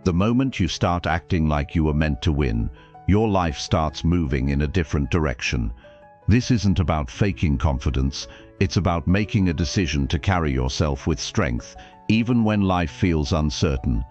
The moment you start acting like you were meant to win, your life starts moving in a different direction. This isn't about faking confidence, it's about making a decision to carry yourself with strength, even when life feels uncertain.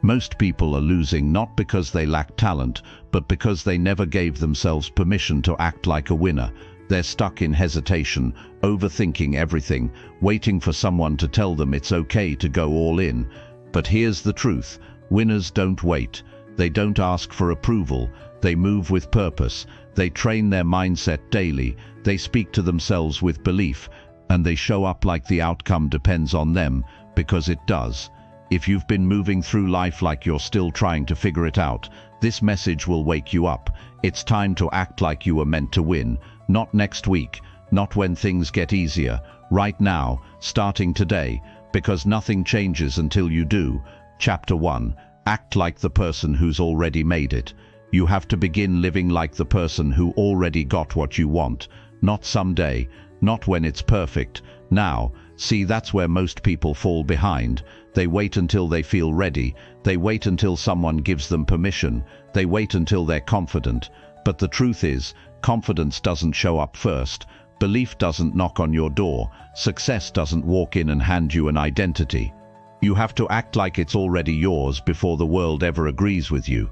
Most people are losing not because they lack talent, but because they never gave themselves permission to act like a winner. They're stuck in hesitation, overthinking everything, waiting for someone to tell them it's okay to go all in. But here's the truth. Winners don't wait. They don't ask for approval. They move with purpose. They train their mindset daily. They speak to themselves with belief. And they show up like the outcome depends on them, because it does. If you've been moving through life like you're still trying to figure it out, this message will wake you up. It's time to act like you were meant to win. Not next week, not when things get easier. Right now, starting today, because nothing changes until you do. Chapter 1. Act like the person who's already made it. You have to begin living like the person who already got what you want. Not someday, not when it's perfect. Now. See, that's where most people fall behind. They wait until they feel ready. They wait until someone gives them permission. They wait until they're confident. But the truth is, confidence doesn't show up first. Belief doesn't knock on your door. Success doesn't walk in and hand you an identity. You have to act like it's already yours before the world ever agrees with you.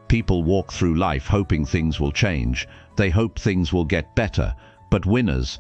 People walk through life hoping things will change. They hope things will get better. But winners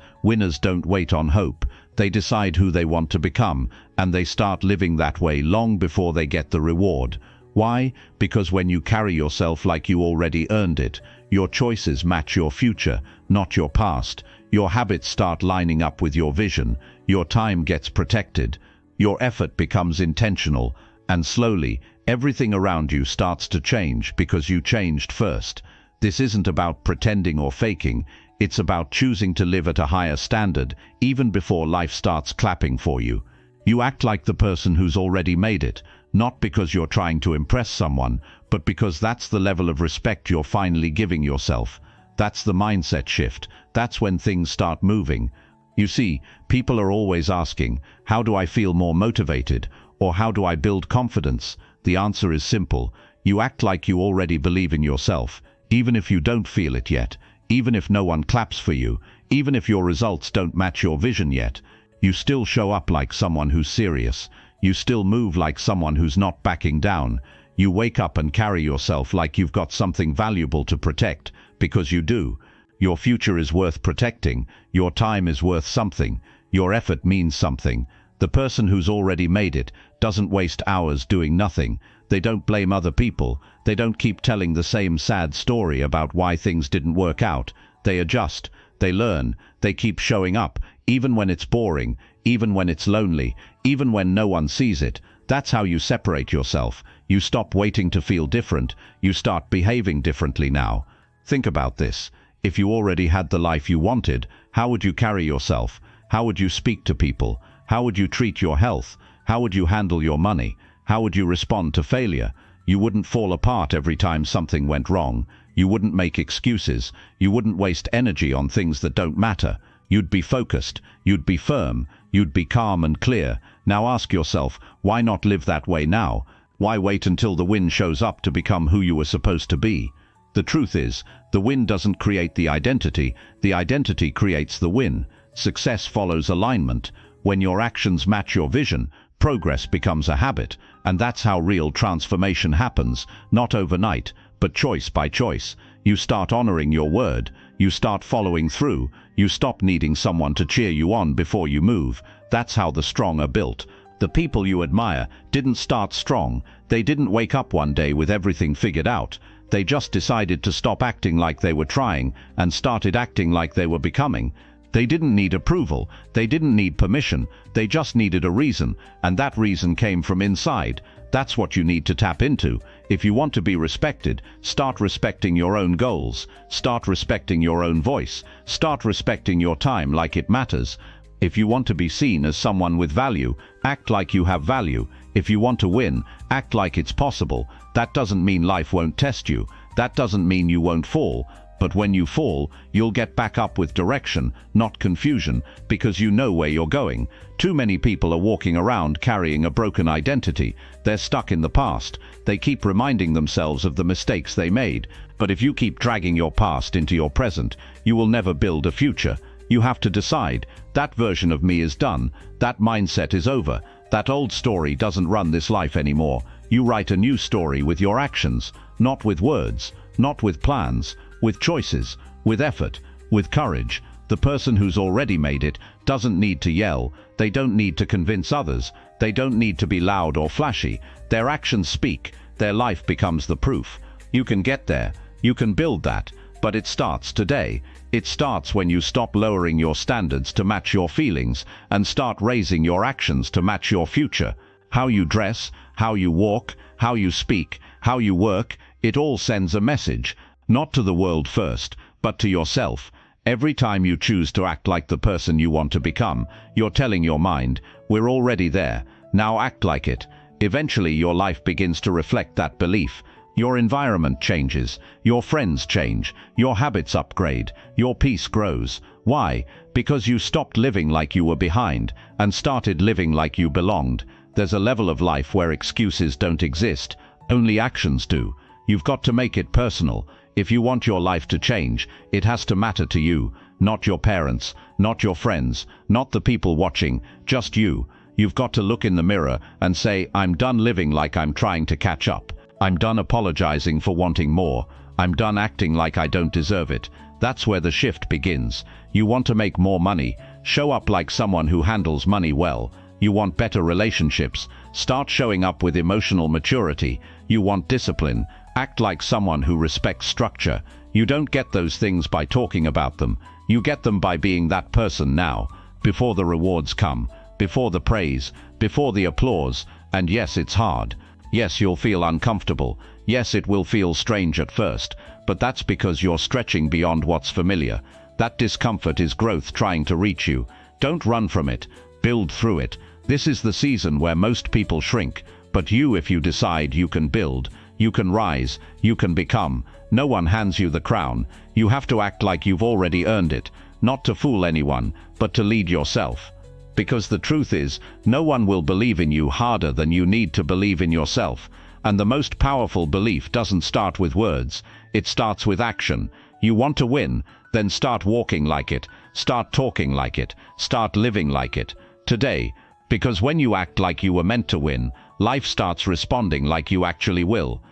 don't wait on hope. They decide who they want to become, and they start living that way long before they get the reward. Why? Because when you carry yourself like you already earned it, your choices match your future, not your past. Your habits start lining up with your vision. Your time gets protected. Your effort becomes intentional, and slowly, everything around you starts to change because you changed first. This isn't about pretending or faking. It's about choosing to live at a higher standard, even before life starts clapping for you. You act like the person who's already made it, not because you're trying to impress someone, but because that's the level of respect you're finally giving yourself. That's the mindset shift. That's when things start moving. You see, people are always asking, how do I feel more motivated? Or how do I build confidence? The answer is simple. You act like you already believe in yourself, even if you don't feel it yet. Even if no one claps for you, even if your results don't match your vision yet, you still show up like someone who's serious. You still move like someone who's not backing down. You wake up and carry yourself like you've got something valuable to protect, because you do. Your future is worth protecting. Your time is worth something. Your effort means something. The person who's already made it doesn't waste hours doing nothing. They don't blame other people. They don't keep telling the same sad story about why things didn't work out. They adjust. They learn. They keep showing up, even when it's boring, even when it's lonely, even when no one sees it. That's how you separate yourself. You stop waiting to feel different. You start behaving differently now. Think about this. If you already had the life you wanted, how would you carry yourself? How would you speak to people? How would you treat your health? How would you handle your money? How would you respond to failure? You wouldn't fall apart every time something went wrong. You wouldn't make excuses. You wouldn't waste energy on things that don't matter. You'd be focused. You'd be firm. You'd be calm and clear. Now ask yourself, why not live that way now? Why wait until the win shows up to become who you were supposed to be? The truth is, the win doesn't create the identity creates the win. Success follows alignment. When your actions match your vision, progress becomes a habit, and that's how real transformation happens, not overnight, but choice by choice. You start honoring your word, you start following through, you stop needing someone to cheer you on before you move. That's how the strong are built. The people you admire didn't start strong. They didn't wake up one day with everything figured out. They just decided to stop acting like they were trying and started acting like they were becoming. They didn't need approval. They didn't need permission. They just needed a reason, and that reason came from inside. That's what you need to tap into. If you want to be respected, start respecting your own goals. Start respecting your own voice. Start respecting your time like it matters. If you want to be seen as someone with value, act like you have value. If you want to win, act like it's possible. That doesn't mean life won't test you. That doesn't mean you won't fall. But when you fall, you'll get back up with direction, not confusion, because you know where you're going. Too many people are walking around carrying a broken identity. They're stuck in the past. They keep reminding themselves of the mistakes they made. But if you keep dragging your past into your present, you will never build a future. You have to decide, that version of me is done, that mindset is over, that old story doesn't run this life anymore. You write a new story with your actions, not with words, not with plans, with choices, with effort, with courage. The person who's already made it doesn't need to yell, they don't need to convince others, they don't need to be loud or flashy. Their actions speak, their life becomes the proof. You can get there, you can build that, but it starts today. It starts when you stop lowering your standards to match your feelings and start raising your actions to match your future. How you dress, how you walk, how you speak, how you work, it all sends a message. Not to the world first, but to yourself. Every time you choose to act like the person you want to become, you're telling your mind, we're already there, now act like it. Eventually your life begins to reflect that belief. Your environment changes, your friends change, your habits upgrade, your peace grows. Why? Because you stopped living like you were behind and started living like you belonged. There's a level of life where excuses don't exist, only actions do. You've got to make it personal. If you want your life to change, it has to matter to you, not your parents, not your friends, not the people watching, just you. You've got to look in the mirror and say, I'm done living like I'm trying to catch up. I'm done apologizing for wanting more. I'm done acting like I don't deserve it. That's where the shift begins. You want to make more money, show up like someone who handles money well. You want better relationships, start showing up with emotional maturity. You want discipline, act like someone who respects structure. You don't get those things by talking about them. You get them by being that person now, before the rewards come, before the praise, before the applause. And yes, it's hard. Yes, you'll feel uncomfortable. Yes, it will feel strange at first, but that's because you're stretching beyond what's familiar. That discomfort is growth trying to reach you. Don't run from it. Build through it. This is the season where most people shrink, but you, if you decide, you can build, you can rise, you can become. No one hands you the crown. You have to act like you've already earned it, not to fool anyone, but to lead yourself. Because the truth is, no one will believe in you harder than you need to believe in yourself. And the most powerful belief doesn't start with words, it starts with action. You want to win? Then start walking like it, start talking like it, start living like it. Today. Because when you act like you were meant to win, life starts responding like you actually will.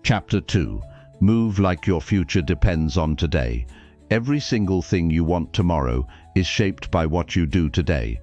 Chapter 2. Move like your future depends on today. Every single thing you want tomorrow is shaped by what you do today.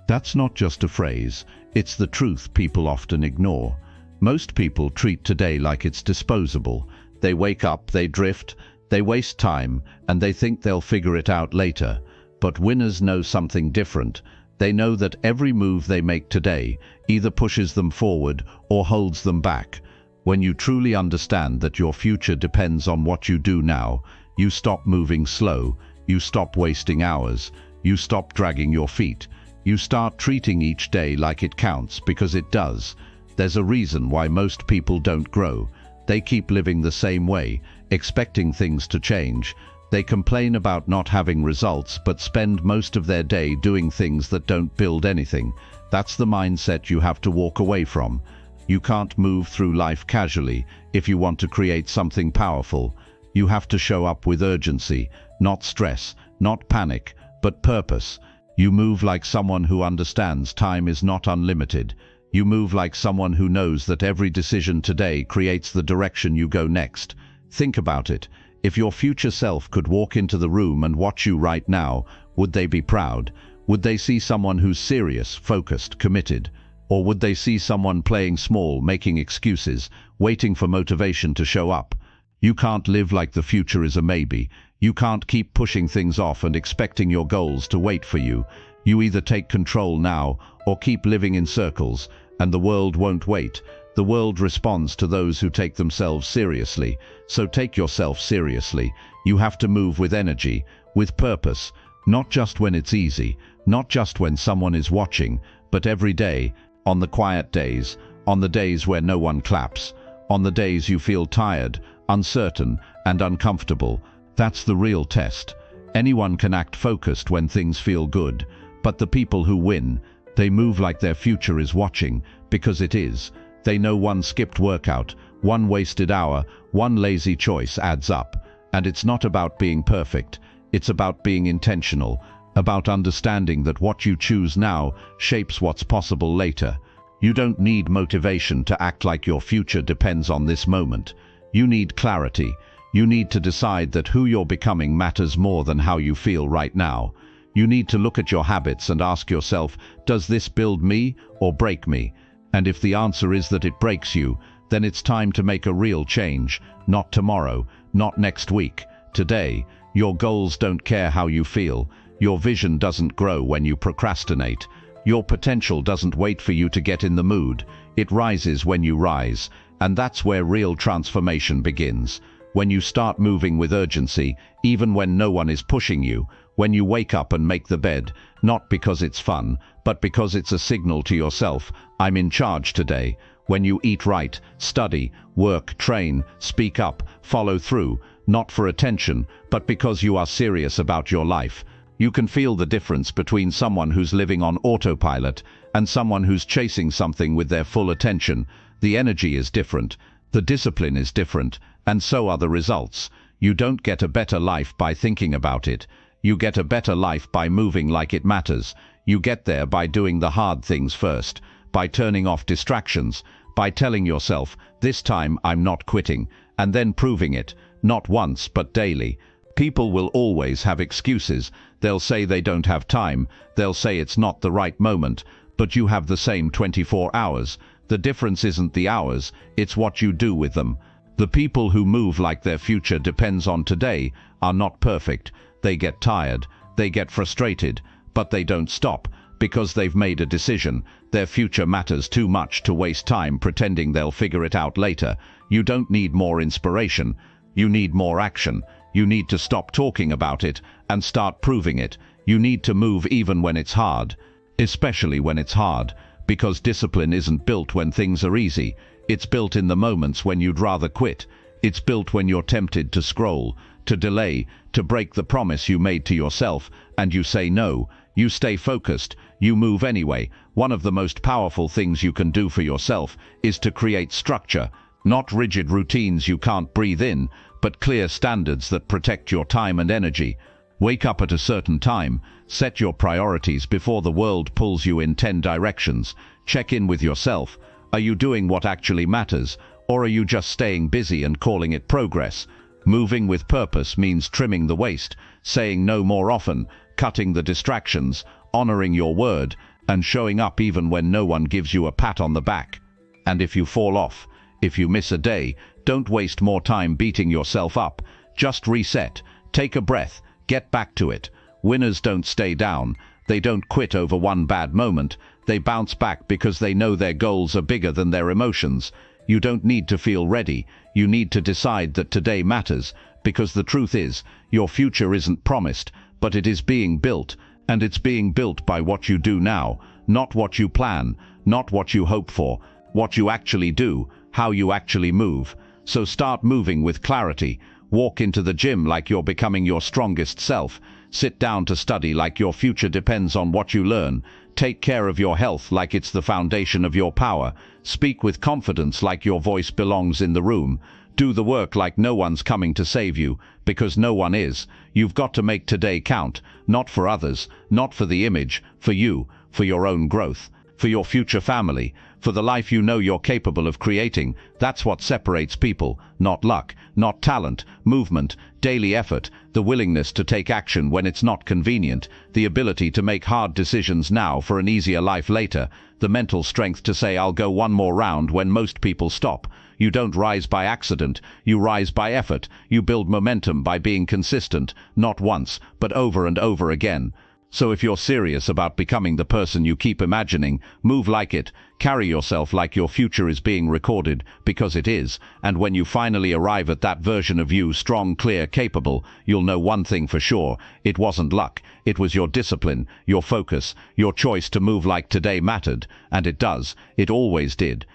That's not just a phrase, it's the truth people often ignore. Most people treat today like it's disposable. They wake up, they drift, they waste time, and they think they'll figure it out later. But winners know something different. They know that every move they make today either pushes them forward or holds them back. When you truly understand that your future depends on what you do now, you stop moving slow, you stop wasting hours, you stop dragging your feet. You start treating each day like it counts, because it does. There's a reason why most people don't grow. They keep living the same way, expecting things to change. They complain about not having results, but spend most of their day doing things that don't build anything. That's the mindset you have to walk away from. You can't move through life casually if you want to create something powerful. You have to show up with urgency, not stress, not panic, but purpose. You move like someone who understands time is not unlimited. You move like someone who knows that every decision today creates the direction you go next. Think about it. If your future self could walk into the room and watch you right now, would they be proud? Would they see someone who's serious, focused, committed? Or would they see someone playing small, making excuses, waiting for motivation to show up? You can't live like the future is a maybe. You can't keep pushing things off and expecting your goals to wait for you. You either take control now or keep living in circles, and the world won't wait. The world responds to those who take themselves seriously. So take yourself seriously. You have to move with energy, with purpose, not just when it's easy, not just when someone is watching, but every day, on the quiet days, on the days where no one claps, on the days you feel tired, uncertain, and uncomfortable. That's the real test. Anyone can act focused when things feel good, but the people who win, they move like their future is watching, because it is. They know one skipped workout, one wasted hour, one lazy choice adds up. And it's not about being perfect, it's about being intentional, about understanding that what you choose now shapes what's possible later. You don't need motivation to act like your future depends on this moment. You need clarity. You need to decide that who you're becoming matters more than how you feel right now. You need to look at your habits and ask yourself, does this build me or break me? And if the answer is that it breaks you, then it's time to make a real change. Not tomorrow, not next week, today. Your goals don't care how you feel. Your vision doesn't grow when you procrastinate. Your potential doesn't wait for you to get in the mood. It rises when you rise. And that's where real transformation begins. When you start moving with urgency, even when no one is pushing you. When you wake up and make the bed, not because it's fun, but because it's a signal to yourself, I'm in charge today. When you eat right, study, work, train, speak up, follow through, not for attention, but because you are serious about your life. You can feel the difference between someone who's living on autopilot and someone who's chasing something with their full attention. The energy is different, the discipline is different, and so are the results. You don't get a better life by thinking about it. You get a better life by moving like it matters. You get there by doing the hard things first, by turning off distractions, by telling yourself, this time I'm not quitting, and then proving it, not once but daily. People will always have excuses. They'll say they don't have time, they'll say it's not the right moment, but you have the same 24 hours. The difference isn't the hours, it's what you do with them. The people who move like their future depends on today are not perfect. They get tired, they get frustrated, but they don't stop, because they've made a decision. Their future matters too much to waste time pretending they'll figure it out later. You don't need more inspiration, you need more action. You need to stop talking about it and start proving it. You need to move even when it's hard, especially when it's hard, because discipline isn't built when things are easy. It's built in the moments when you'd rather quit. It's built when you're tempted to scroll, to delay, to break the promise you made to yourself, and you say no. You stay focused, you move anyway. One of the most powerful things you can do for yourself is to create structure, not rigid routines you can't breathe in, but clear standards that protect your time and energy. Wake up at a certain time, set your priorities before the world pulls you in 10 directions. Check in with yourself. Are you doing what actually matters, or are you just staying busy and calling it progress? Moving with purpose means trimming the waste, saying no more often, cutting the distractions, honoring your word, and showing up even when no one gives you a pat on the back. And if you fall off, if you miss a day, don't waste more time beating yourself up. Just reset, take a breath, get back to it. Winners don't stay down. They don't quit over one bad moment. They bounce back because they know their goals are bigger than their emotions. You don't need to feel ready. You need to decide that today matters, because the truth is, your future isn't promised, but it is being built, and it's being built by what you do now, not what you plan, not what you hope for, what you actually do, how you actually move. So start moving with clarity. Walk into the gym like you're becoming your strongest self. Sit down to study like your future depends on what you learn. Take care of your health like it's the foundation of your power. Speak with confidence like your voice belongs in the room. Do the work like no one's coming to save you, because no one is. You've got to make today count, not for others, not for the image, for you, for your own growth, for your future family, for the life you know you're capable of creating. That's what separates people, not luck, not talent, movement, daily effort, the willingness to take action when it's not convenient, the ability to make hard decisions now for an easier life later, the mental strength to say I'll go one more round when most people stop. You don't rise by accident, you rise by effort. You build momentum by being consistent, not once, but over and over again. So if you're serious about becoming the person you keep imagining, move like it, carry yourself like your future is being recorded, because it is, and when you finally arrive at that version of you, strong, clear, capable, you'll know one thing for sure: it wasn't luck, it was your discipline, your focus, your choice to move like today mattered, and it does, it always did.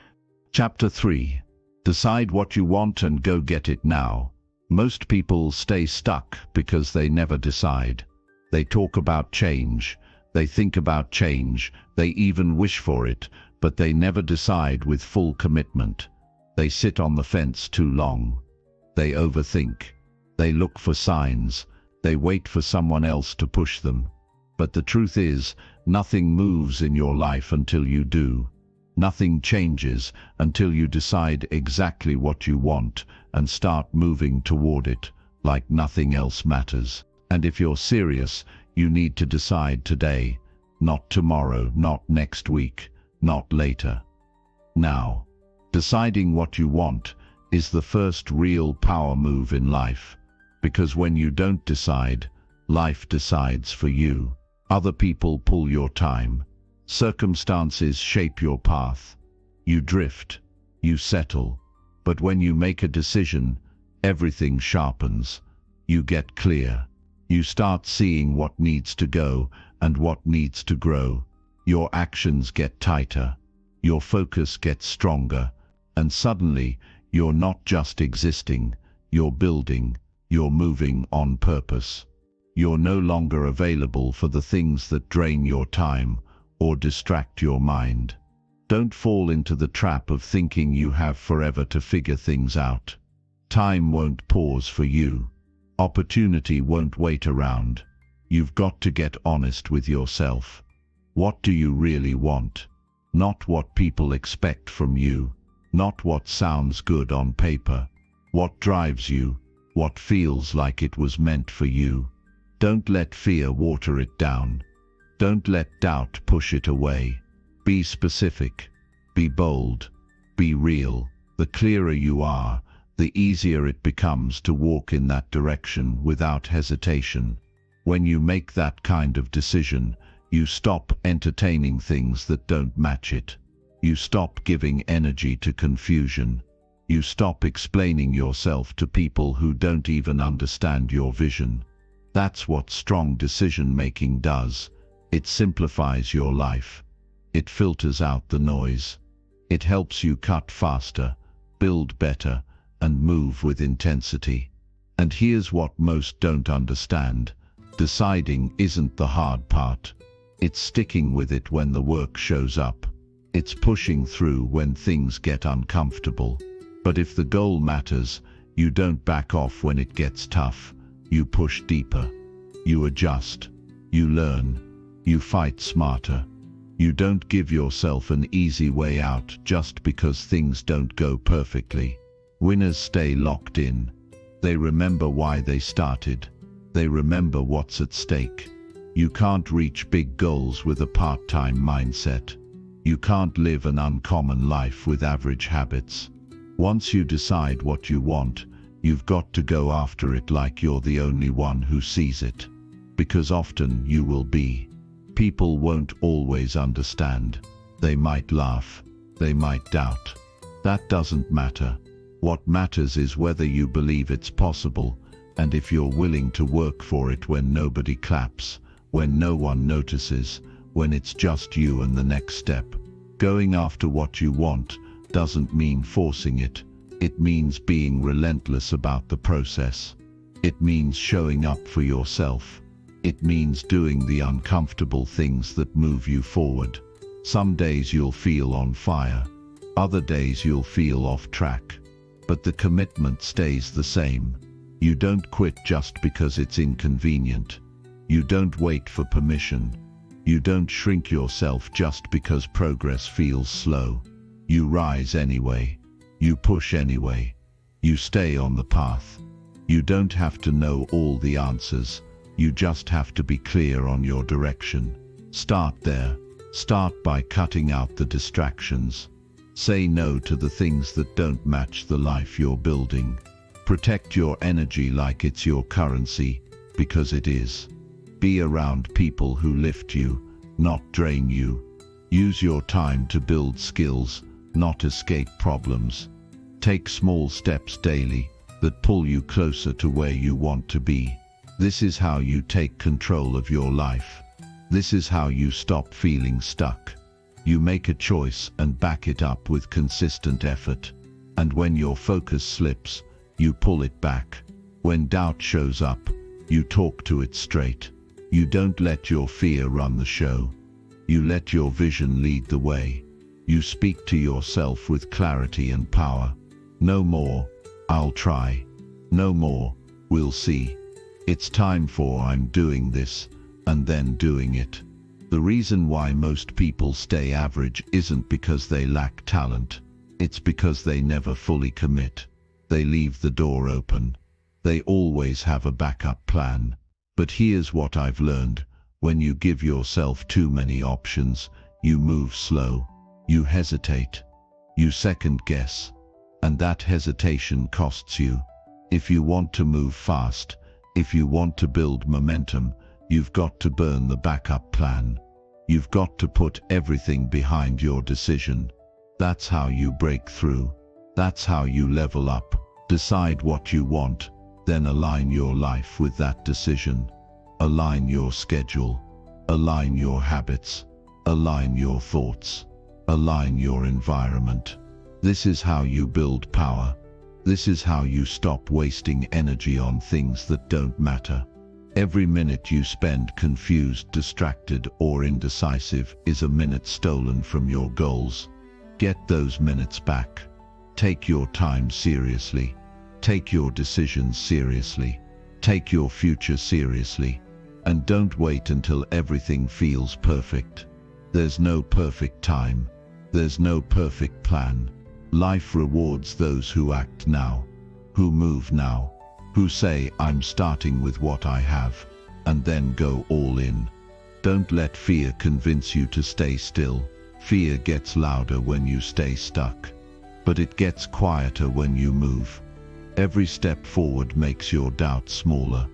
Chapter 3. Decide what you want and go get it now. Most people stay stuck because they never decide. They talk about change, they think about change, they even wish for it, but they never decide with full commitment. They sit on the fence too long. They overthink. They look for signs. They wait for someone else to push them. But the truth is, nothing moves in your life until you do. Nothing changes until you decide exactly what you want and start moving toward it, like nothing else matters. And if you're serious, you need to decide today, not tomorrow, not next week, not later. Now, deciding what you want is the first real power move in life, because when you don't decide, life decides for you. Other people pull your time. Circumstances shape your path. You drift, you settle, but when you make a decision, everything sharpens. You get clear. You start seeing what needs to go and what needs to grow. Your actions get tighter. Your focus gets stronger. And suddenly, you're not just existing, you're building, you're moving on purpose. You're no longer available for the things that drain your time or distract your mind. Don't fall into the trap of thinking you have forever to figure things out. Time won't pause for you. Opportunity won't wait around. You've got to get honest with yourself. What do you really want? Not what people expect from you. Not what sounds good on paper. What drives you? What feels like it was meant for you? Don't let fear water it down. Don't let doubt push it away. Be specific. Be bold. Be real. The clearer you are, the easier it becomes to walk in that direction without hesitation. When you make that kind of decision, you stop entertaining things that don't match it. You stop giving energy to confusion. You stop explaining yourself to people who don't even understand your vision. That's what strong decision-making does. It simplifies your life. It filters out the noise. It helps you cut faster, build better, and move with intensity. And here's what most don't understand. Deciding isn't the hard part. It's sticking with it when the work shows up. It's pushing through when things get uncomfortable. But if the goal matters, you don't back off when it gets tough. You push deeper. You adjust. You learn. You fight smarter. You don't give yourself an easy way out just because things don't go perfectly. Winners stay locked in. They remember why they started. They remember what's at stake. You can't reach big goals with a part-time mindset. You can't live an uncommon life with average habits. Once you decide what you want, you've got to go after it like you're the only one who sees it. Because often you will be. People won't always understand. They might laugh. They might doubt. That doesn't matter. What matters is whether you believe it's possible, and if you're willing to work for it when nobody claps, when no one notices, when it's just you and the next step. Going after what you want doesn't mean forcing it. It means being relentless about the process. It means showing up for yourself. It means doing the uncomfortable things that move you forward. Some days you'll feel on fire. Other days you'll feel off track. But the commitment stays the same. You don't quit just because it's inconvenient. You don't wait for permission. You don't shrink yourself just because progress feels slow. You rise anyway. You push anyway. You stay on the path. You don't have to know all the answers. You just have to be clear on your direction. Start there. Start by cutting out the distractions. Say no to the things that don't match the life you're building. Protect your energy like it's your currency, because it is. Be around people who lift you, not drain you. Use your time to build skills, not escape problems. Take small steps daily that pull you closer to where you want to be. This is how you take control of your life. This is how you stop feeling stuck. You make a choice and back it up with consistent effort. And when your focus slips, you pull it back. When doubt shows up, you talk to it straight. You don't let your fear run the show. You let your vision lead the way. You speak to yourself with clarity and power. No more, "I'll try." No more, "We'll see." It's time for "I'm doing this," and then doing it. The reason why most people stay average isn't because they lack talent. It's because they never fully commit. They leave the door open. They always have a backup plan. But here's what I've learned. When you give yourself too many options, you move slow. You hesitate. You second guess. And that hesitation costs you. If you want to move fast, if you want to build momentum, you've got to burn the backup plan. You've got to put everything behind your decision. That's how you break through. That's how you level up. Decide what you want, then align your life with that decision. Align your schedule. Align your habits. Align your thoughts. Align your environment. This is how you build power. This is how you stop wasting energy on things that don't matter. Every minute you spend confused, distracted, or indecisive is a minute stolen from your goals. Get those minutes back. Take your time seriously. Take your decisions seriously. Take your future seriously. And don't wait until everything feels perfect. There's no perfect time. There's no perfect plan. Life rewards those who act now, who move now, who say, "I'm starting with what I have," and then go all in. Don't let fear convince you to stay still. Fear gets louder when you stay stuck, but it gets quieter when you move. Every step forward makes your doubt smaller.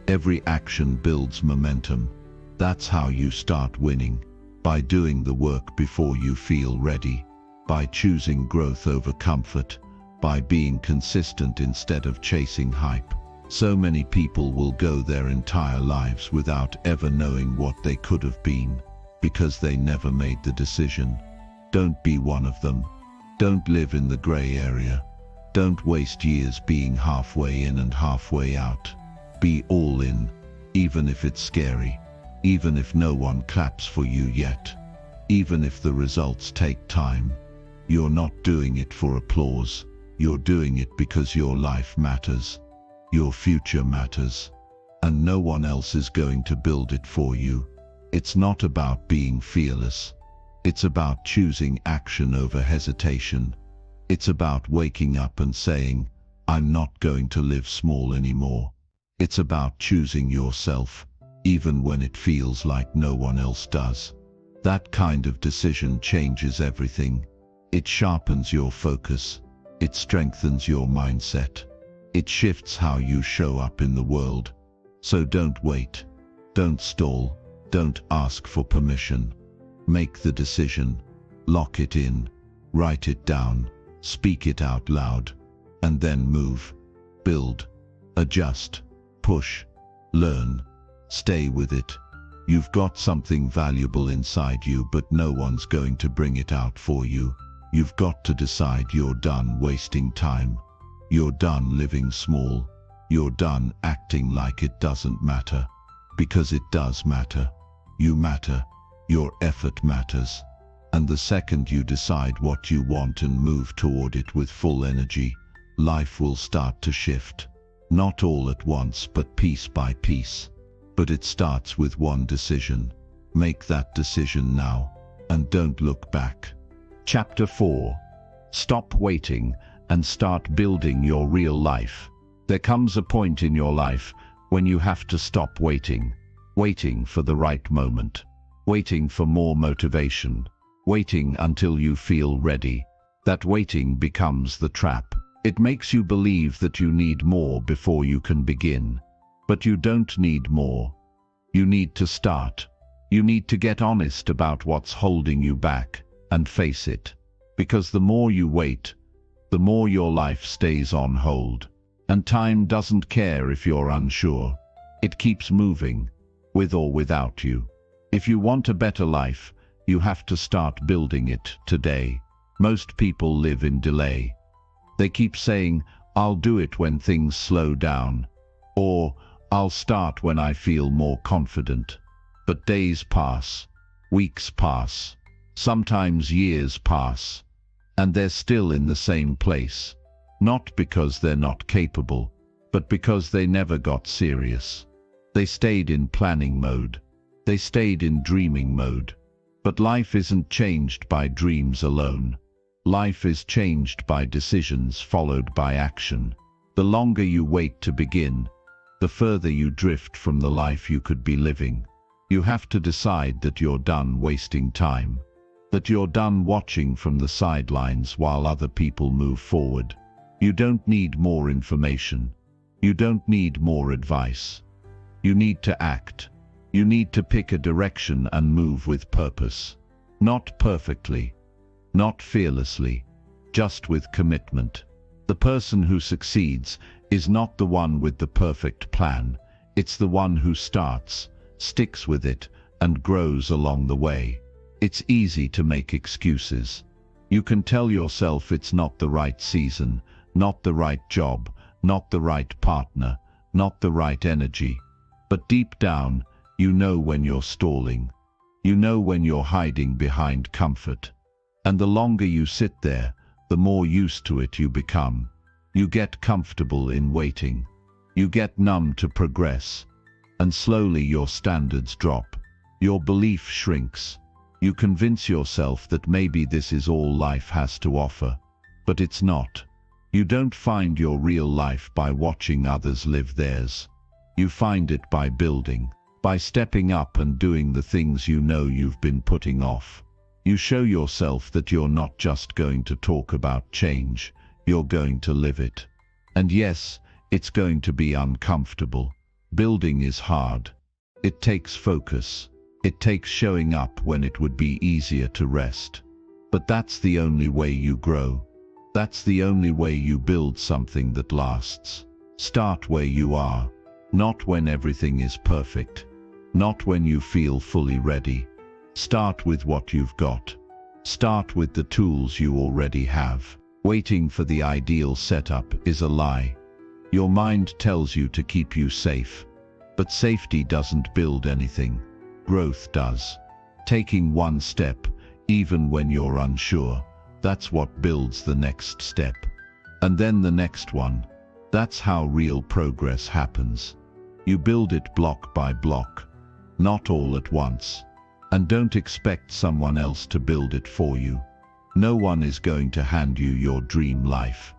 Every action builds momentum. That's how you start winning. By doing the work before you feel ready. By choosing growth over comfort. By being consistent instead of chasing hype. So many people will go their entire lives without ever knowing what they could have been, because they never made the decision. Don't be one of them. Don't live in the gray area. Don't waste years being halfway in and halfway out. Be all in, even if it's scary, even if no one claps for you yet, even if the results take time. You're not doing it for applause. You're doing it because your life matters. Your future matters. And no one else is going to build it for you. It's not about being fearless. It's about choosing action over hesitation. It's about waking up and saying, "I'm not going to live small anymore." It's about choosing yourself, even when it feels like no one else does. That kind of decision changes everything. It sharpens your focus. It strengthens your mindset. It shifts how you show up in the world. So don't wait. Don't stall. Don't ask for permission. Make the decision. Lock it in. Write it down. Speak it out loud. And then move. Build. Adjust. Push. Learn. Stay with it. You've got something valuable inside you, but no one's going to bring it out for you. You've got to decide you're done wasting time. You're done living small. You're done acting like it doesn't matter. Because it does matter. You matter. Your effort matters. And the second you decide what you want and move toward it with full energy, life will start to shift. Not all at once, but piece by piece. But it starts with one decision. Make that decision now, and don't look back. Chapter 4. Stop waiting and start building your real life. There comes a point in your life when you have to stop waiting. Waiting for the right moment. Waiting for more motivation. Waiting until you feel ready. That waiting becomes the trap. It makes you believe that you need more before you can begin. But you don't need more. You need to start. You need to get honest about what's holding you back and face it. Because the more you wait, the more your life stays on hold. And time doesn't care if you're unsure. It keeps moving, with or without you. If you want a better life, you have to start building it today. Most people live in delay. They keep saying, "I'll do it when things slow down," Or, I'll start when I feel more confident. But days pass, weeks pass, sometimes years pass, and they're still in the same place. Not because they're not capable, but because they never got serious. They stayed in planning mode. They stayed in dreaming mode. But life isn't changed by dreams alone. Life is changed by decisions followed by action. The longer you wait to begin, the further you drift from the life you could be living. You have to decide that you're done wasting time, that you're done watching from the sidelines while other people move forward. You don't need more information. You don't need more advice. You need to act. You need to pick a direction and move with purpose. Not perfectly, not fearlessly, just with commitment. The person who succeeds is not the one with the perfect plan. It's the one who starts, sticks with it, and grows along the way. It's easy to make excuses. You can tell yourself it's not the right season, not the right job, not the right partner, not the right energy. But deep down, you know when you're stalling. You know when you're hiding behind comfort. And the longer you sit there, the more used to it you become. You get comfortable in waiting. You get numb to progress. And slowly your standards drop. Your belief shrinks. You convince yourself that maybe this is all life has to offer. But it's not. You don't find your real life by watching others live theirs. You find it by building, by stepping up and doing the things you know you've been putting off. You show yourself that you're not just going to talk about change, you're going to live it. And yes, it's going to be uncomfortable. Building is hard. It takes focus. It takes showing up when it would be easier to rest. But that's the only way you grow. That's the only way you build something that lasts. Start where you are, not when everything is perfect, not when you feel fully ready. Start with what you've got. Start with the tools you already have. Waiting for the ideal setup is a lie. Your mind tells you to keep you safe, but safety doesn't build anything. Growth does. Taking one step, even when you're unsure, that's what builds the next step. And then the next one. That's how real progress happens. You build it block by block, not all at once. And don't expect someone else to build it for you. No one is going to hand you your dream life.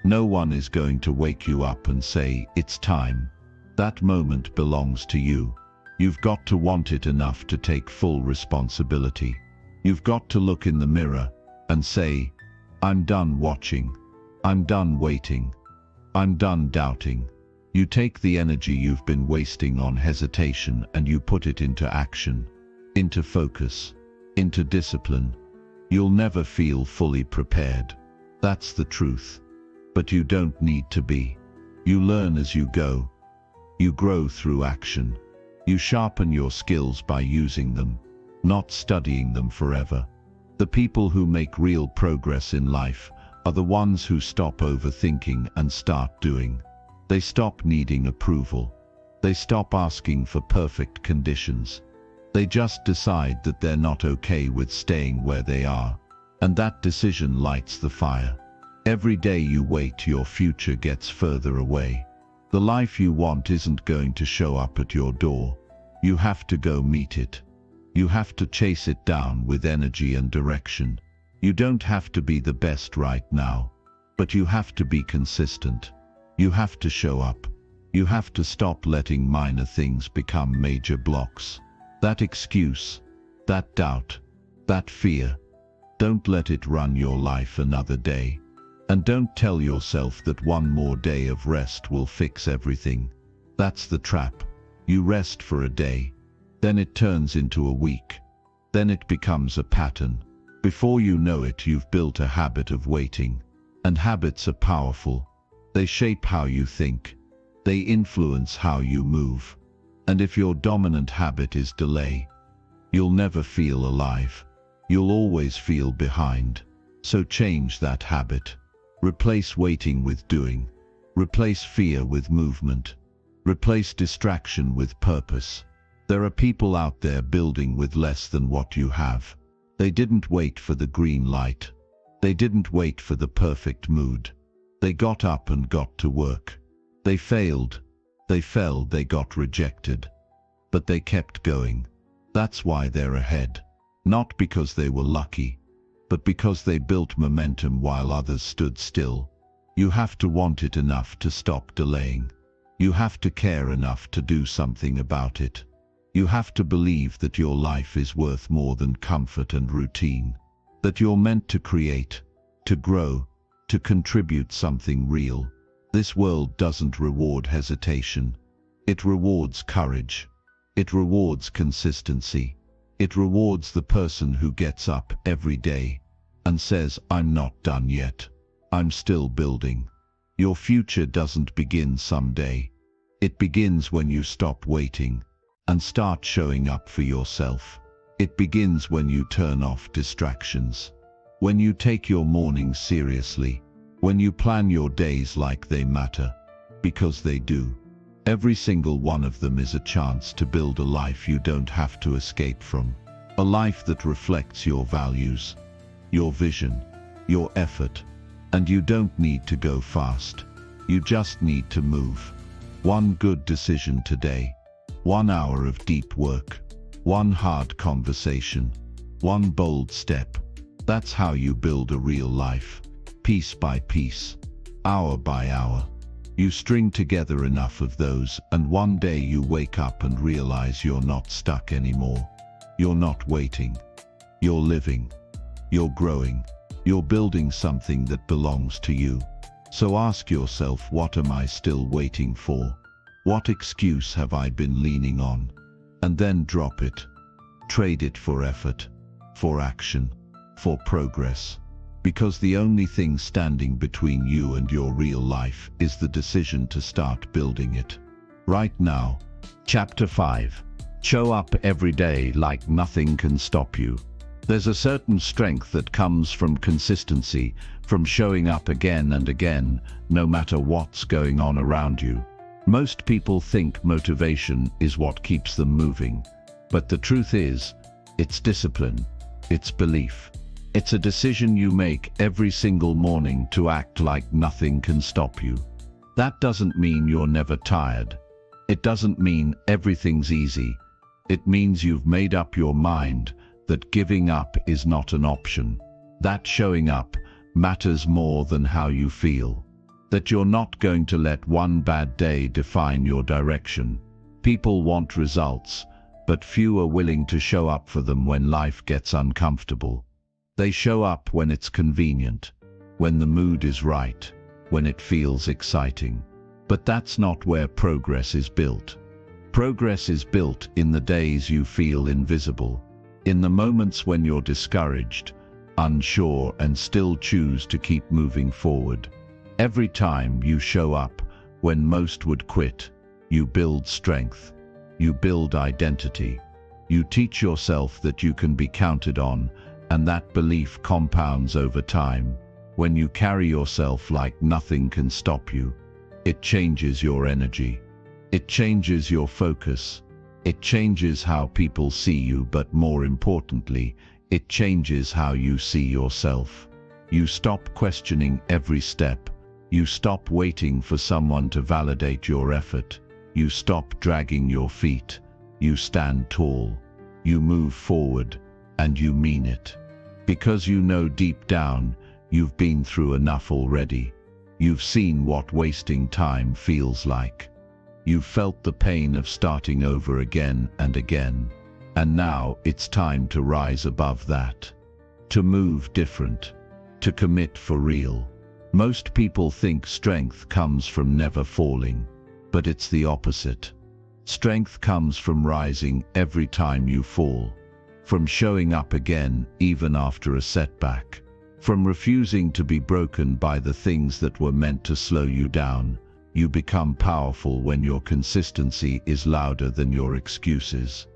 No one is going to wake you up and say, it's time. That moment belongs to you. You've got to want it enough to take full responsibility. You've got to look in the mirror and say, I'm done watching. I'm done waiting. I'm done doubting. You take the energy you've been wasting on hesitation and you put it into action, into focus, into discipline. You'll never feel fully prepared. That's the truth. But you don't need to be. You learn as you go. You grow through action. You sharpen your skills by using them, not studying them forever. The people who make real progress in life are the ones who stop overthinking and start doing. They stop needing approval. They stop asking for perfect conditions. They just decide that they're not okay with staying where they are. And that decision lights the fire. Every day you wait, your future gets further away. The life you want isn't going to show up at your door. You have to go meet it. You have to chase it down with energy and direction. You don't have to be the best right now, but you have to be consistent. You have to show up. You have to stop letting minor things become major blocks. That excuse, that doubt, that fear, don't let it run your life another day. And don't tell yourself that one more day of rest will fix everything. That's the trap. You rest for a day, then it turns into a week. Then it becomes a pattern. Before you know it, you've built a habit of waiting. And habits are powerful. They shape how you think. They influence how you move. And if your dominant habit is delay, you'll never feel alive. You'll always feel behind. So change that habit. Replace waiting with doing. Replace fear with movement. Replace distraction with purpose. There are people out there building with less than what you have. They didn't wait for the green light. They didn't wait for the perfect mood. They got up and got to work. They failed. They fell. They got rejected. But they kept going. That's why they're ahead. Not because they were lucky, but because they built momentum while others stood still. You have to want it enough to stop delaying. You have to care enough to do something about it. You have to believe that your life is worth more than comfort and routine. That you're meant to create, to grow, to contribute something real. This world doesn't reward hesitation. It rewards courage. It rewards consistency. It rewards the person who gets up every day and says, I'm not done yet. I'm still building. Your future doesn't begin someday. It begins when you stop waiting and start showing up for yourself. It begins when you turn off distractions. When you take your mornings seriously. When you plan your days like they matter. Because they do. Every single one of them is a chance to build a life you don't have to escape from. A life that reflects your values, your vision, your effort. And you don't need to go fast. You just need to move. One good decision today. 1 hour of deep work. One hard conversation. One bold step. That's how you build a real life. Piece by piece. Hour by hour. You string together enough of those, and one day you wake up and realize you're not stuck anymore. You're not waiting. You're living. You're growing. You're building something that belongs to you. So ask yourself, what am I still waiting for? What excuse have I been leaning on? And then drop it. Trade it for effort, for action, for progress. Because the only thing standing between you and your real life is the decision to start building it. Right now. Chapter 5. Show up every day like nothing can stop you. There's a certain strength that comes from consistency, from showing up again and again, no matter what's going on around you. Most people think motivation is what keeps them moving. But the truth is, it's discipline, it's belief. It's a decision you make every single morning to act like nothing can stop you. That doesn't mean you're never tired. It doesn't mean everything's easy. It means you've made up your mind that giving up is not an option. That showing up matters more than how you feel. That you're not going to let one bad day define your direction. People want results, but few are willing to show up for them when life gets uncomfortable. They show up when it's convenient, when the mood is right, when it feels exciting. But that's not where progress is built. Progress is built in the days you feel invisible, in the moments when you're discouraged, unsure, and still choose to keep moving forward. Every time you show up when most would quit, you build strength, you build identity, you teach yourself that you can be counted on, and that belief compounds over time. When you carry yourself like nothing can stop you, it changes your energy. It changes your focus. It changes how people see you, but more importantly, it changes how you see yourself. You stop questioning every step. You stop waiting for someone to validate your effort. You stop dragging your feet. You stand tall. You move forward, and you mean it. Because you know deep down, you've been through enough already. You've seen what wasting time feels like. You've felt the pain of starting over again and again. And now it's time to rise above that. To move different. To commit for real. Most people think strength comes from never falling, but it's the opposite. Strength comes from rising every time you fall. From showing up again even after a setback. From refusing to be broken by the things that were meant to slow you down. You become powerful when your consistency is louder than your excuses.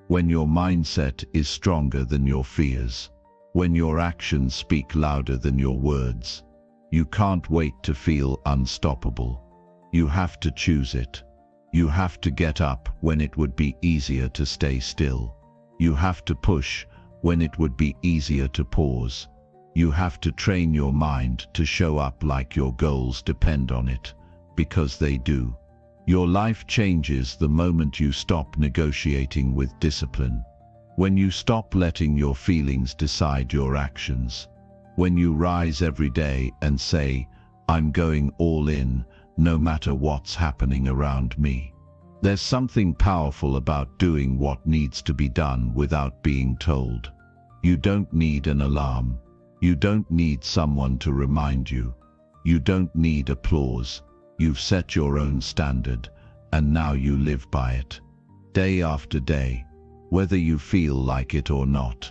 When your mindset is stronger than your fears. When your actions speak louder than your words. You can't wait to feel unstoppable. You have to choose it. You have to get up when it would be easier to stay still. You have to push when it would be easier to pause. You have to train your mind to show up like your goals depend on it, because they do. Your life changes the moment you stop negotiating with discipline. When you stop letting your feelings decide your actions. When you rise every day and say, I'm going all in, no matter what's happening around me. There's something powerful about doing what needs to be done without being told. You don't need an alarm. You don't need someone to remind you. You don't need applause. You've set your own standard, and now you live by it. Day after day, whether you feel like it or not,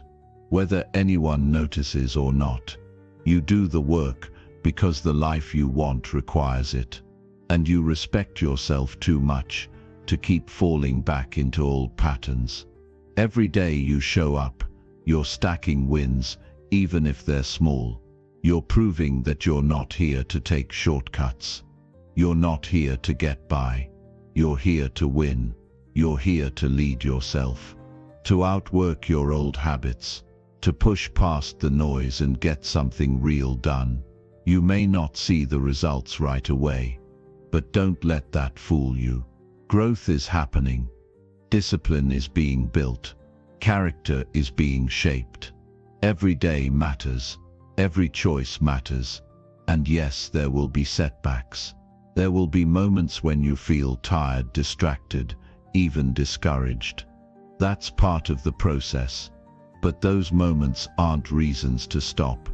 whether anyone notices or not, you do the work because the life you want requires it. And you respect yourself too much to keep falling back into old patterns. Every day you show up, you're stacking wins, even if they're small. You're proving that you're not here to take shortcuts. You're not here to get by. You're here to win. You're here to lead yourself, to outwork your old habits, to push past the noise and get something real done. You may not see the results right away, but don't let that fool you. Growth is happening. Discipline is being built. Character is being shaped. Every day matters. Every choice matters. And yes, there will be setbacks. There will be moments when you feel tired, distracted, even discouraged. That's part of the process. But those moments aren't reasons to stop.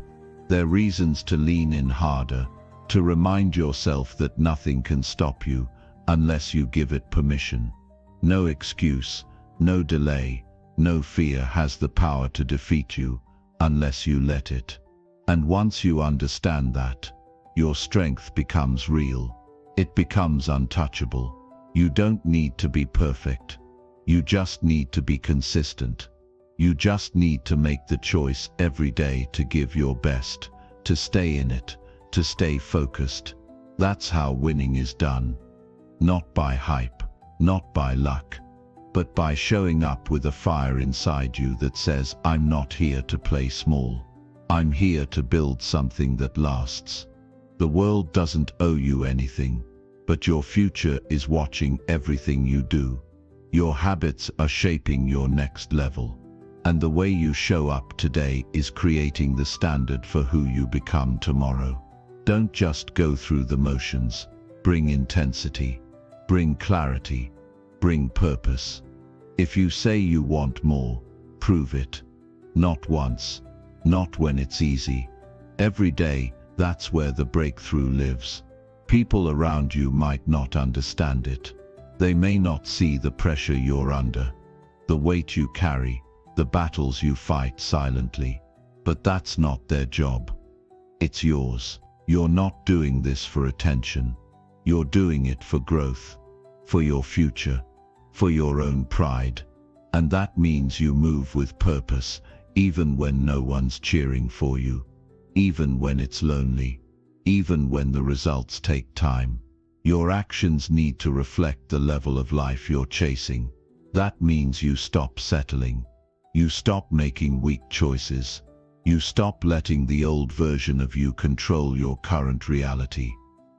They're reasons to lean in harder, to remind yourself that nothing can stop you unless you give it permission. No excuse, no delay, no fear has the power to defeat you unless you let it. And once you understand that, your strength becomes real. It becomes untouchable. You don't need to be perfect. You just need to be consistent. You just need to make the choice every day to give your best, to stay in it, to stay focused. That's how winning is done. Not by hype, not by luck, but by showing up with a fire inside you that says, I'm not here to play small. I'm here to build something that lasts. The world doesn't owe you anything, but your future is watching everything you do. Your habits are shaping your next level. And the way you show up today is creating the standard for who you become tomorrow. Don't just go through the motions. Bring intensity. Bring clarity. Bring purpose. If you say you want more, prove it. Not once. Not when it's easy. Every day, that's where the breakthrough lives. People around you might not understand it. They may not see the pressure you're under, the weight you carry, the battles you fight silently. But that's not their job. It's yours. You're not doing this for attention. You're doing it for growth, for your future, for your own pride. And that means you move with purpose, even when no one's cheering for you, even when it's lonely, even when the results take time. Your actions need to reflect the level of life you're chasing. That means you stop settling. You stop making weak choices. You stop letting the old version of you control your current reality.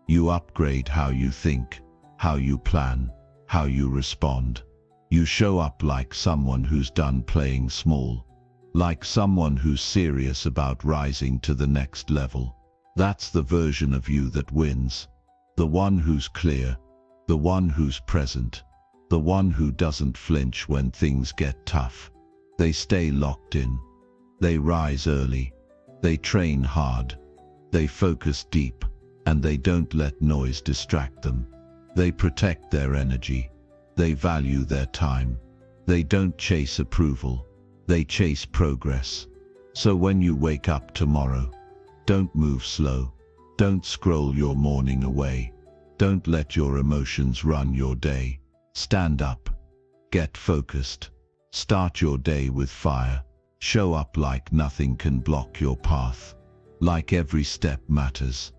You upgrade how you think, how you plan, how you respond. You show up like someone who's done playing small, like someone who's serious about rising to the next level. That's the version of you that wins. The one who's clear, the one who's present, the one who doesn't flinch when things get tough. They stay locked in. They rise early. They train hard. They focus deep, and they don't let noise distract them. They protect their energy. They value their time. They don't chase approval. They chase progress. So when you wake up tomorrow, don't move slow. Don't scroll your morning away. Don't let your emotions run your day. Stand up. Get focused. Start your day with fire. Show up like nothing can block your path. Like every step matters.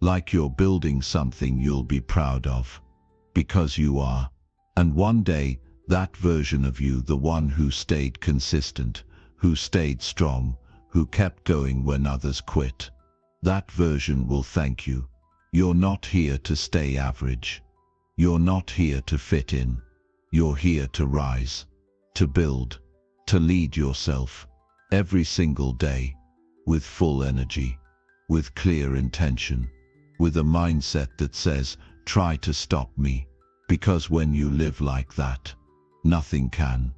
Like you're building something you'll be proud of. Because you are. And one day, that version of you, the one who stayed consistent, who stayed strong, who kept going when others quit, that version will thank you. You're not here to stay average. You're not here to fit in. You're here to rise, to build, to lead yourself every single day with full energy, with clear intention, with a mindset that says, try to stop me, because when you live like that, nothing can.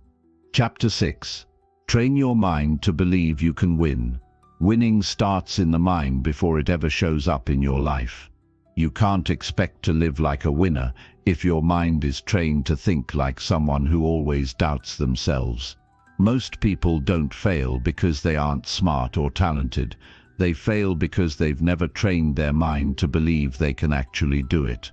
Chapter 6. Train your mind to believe you can win. Winning starts in the mind before it ever shows up in your life. You can't expect to live like a winner if your mind is trained to think like someone who always doubts themselves. Most people don't fail because they aren't smart or talented. They fail because they've never trained their mind to believe they can actually do it.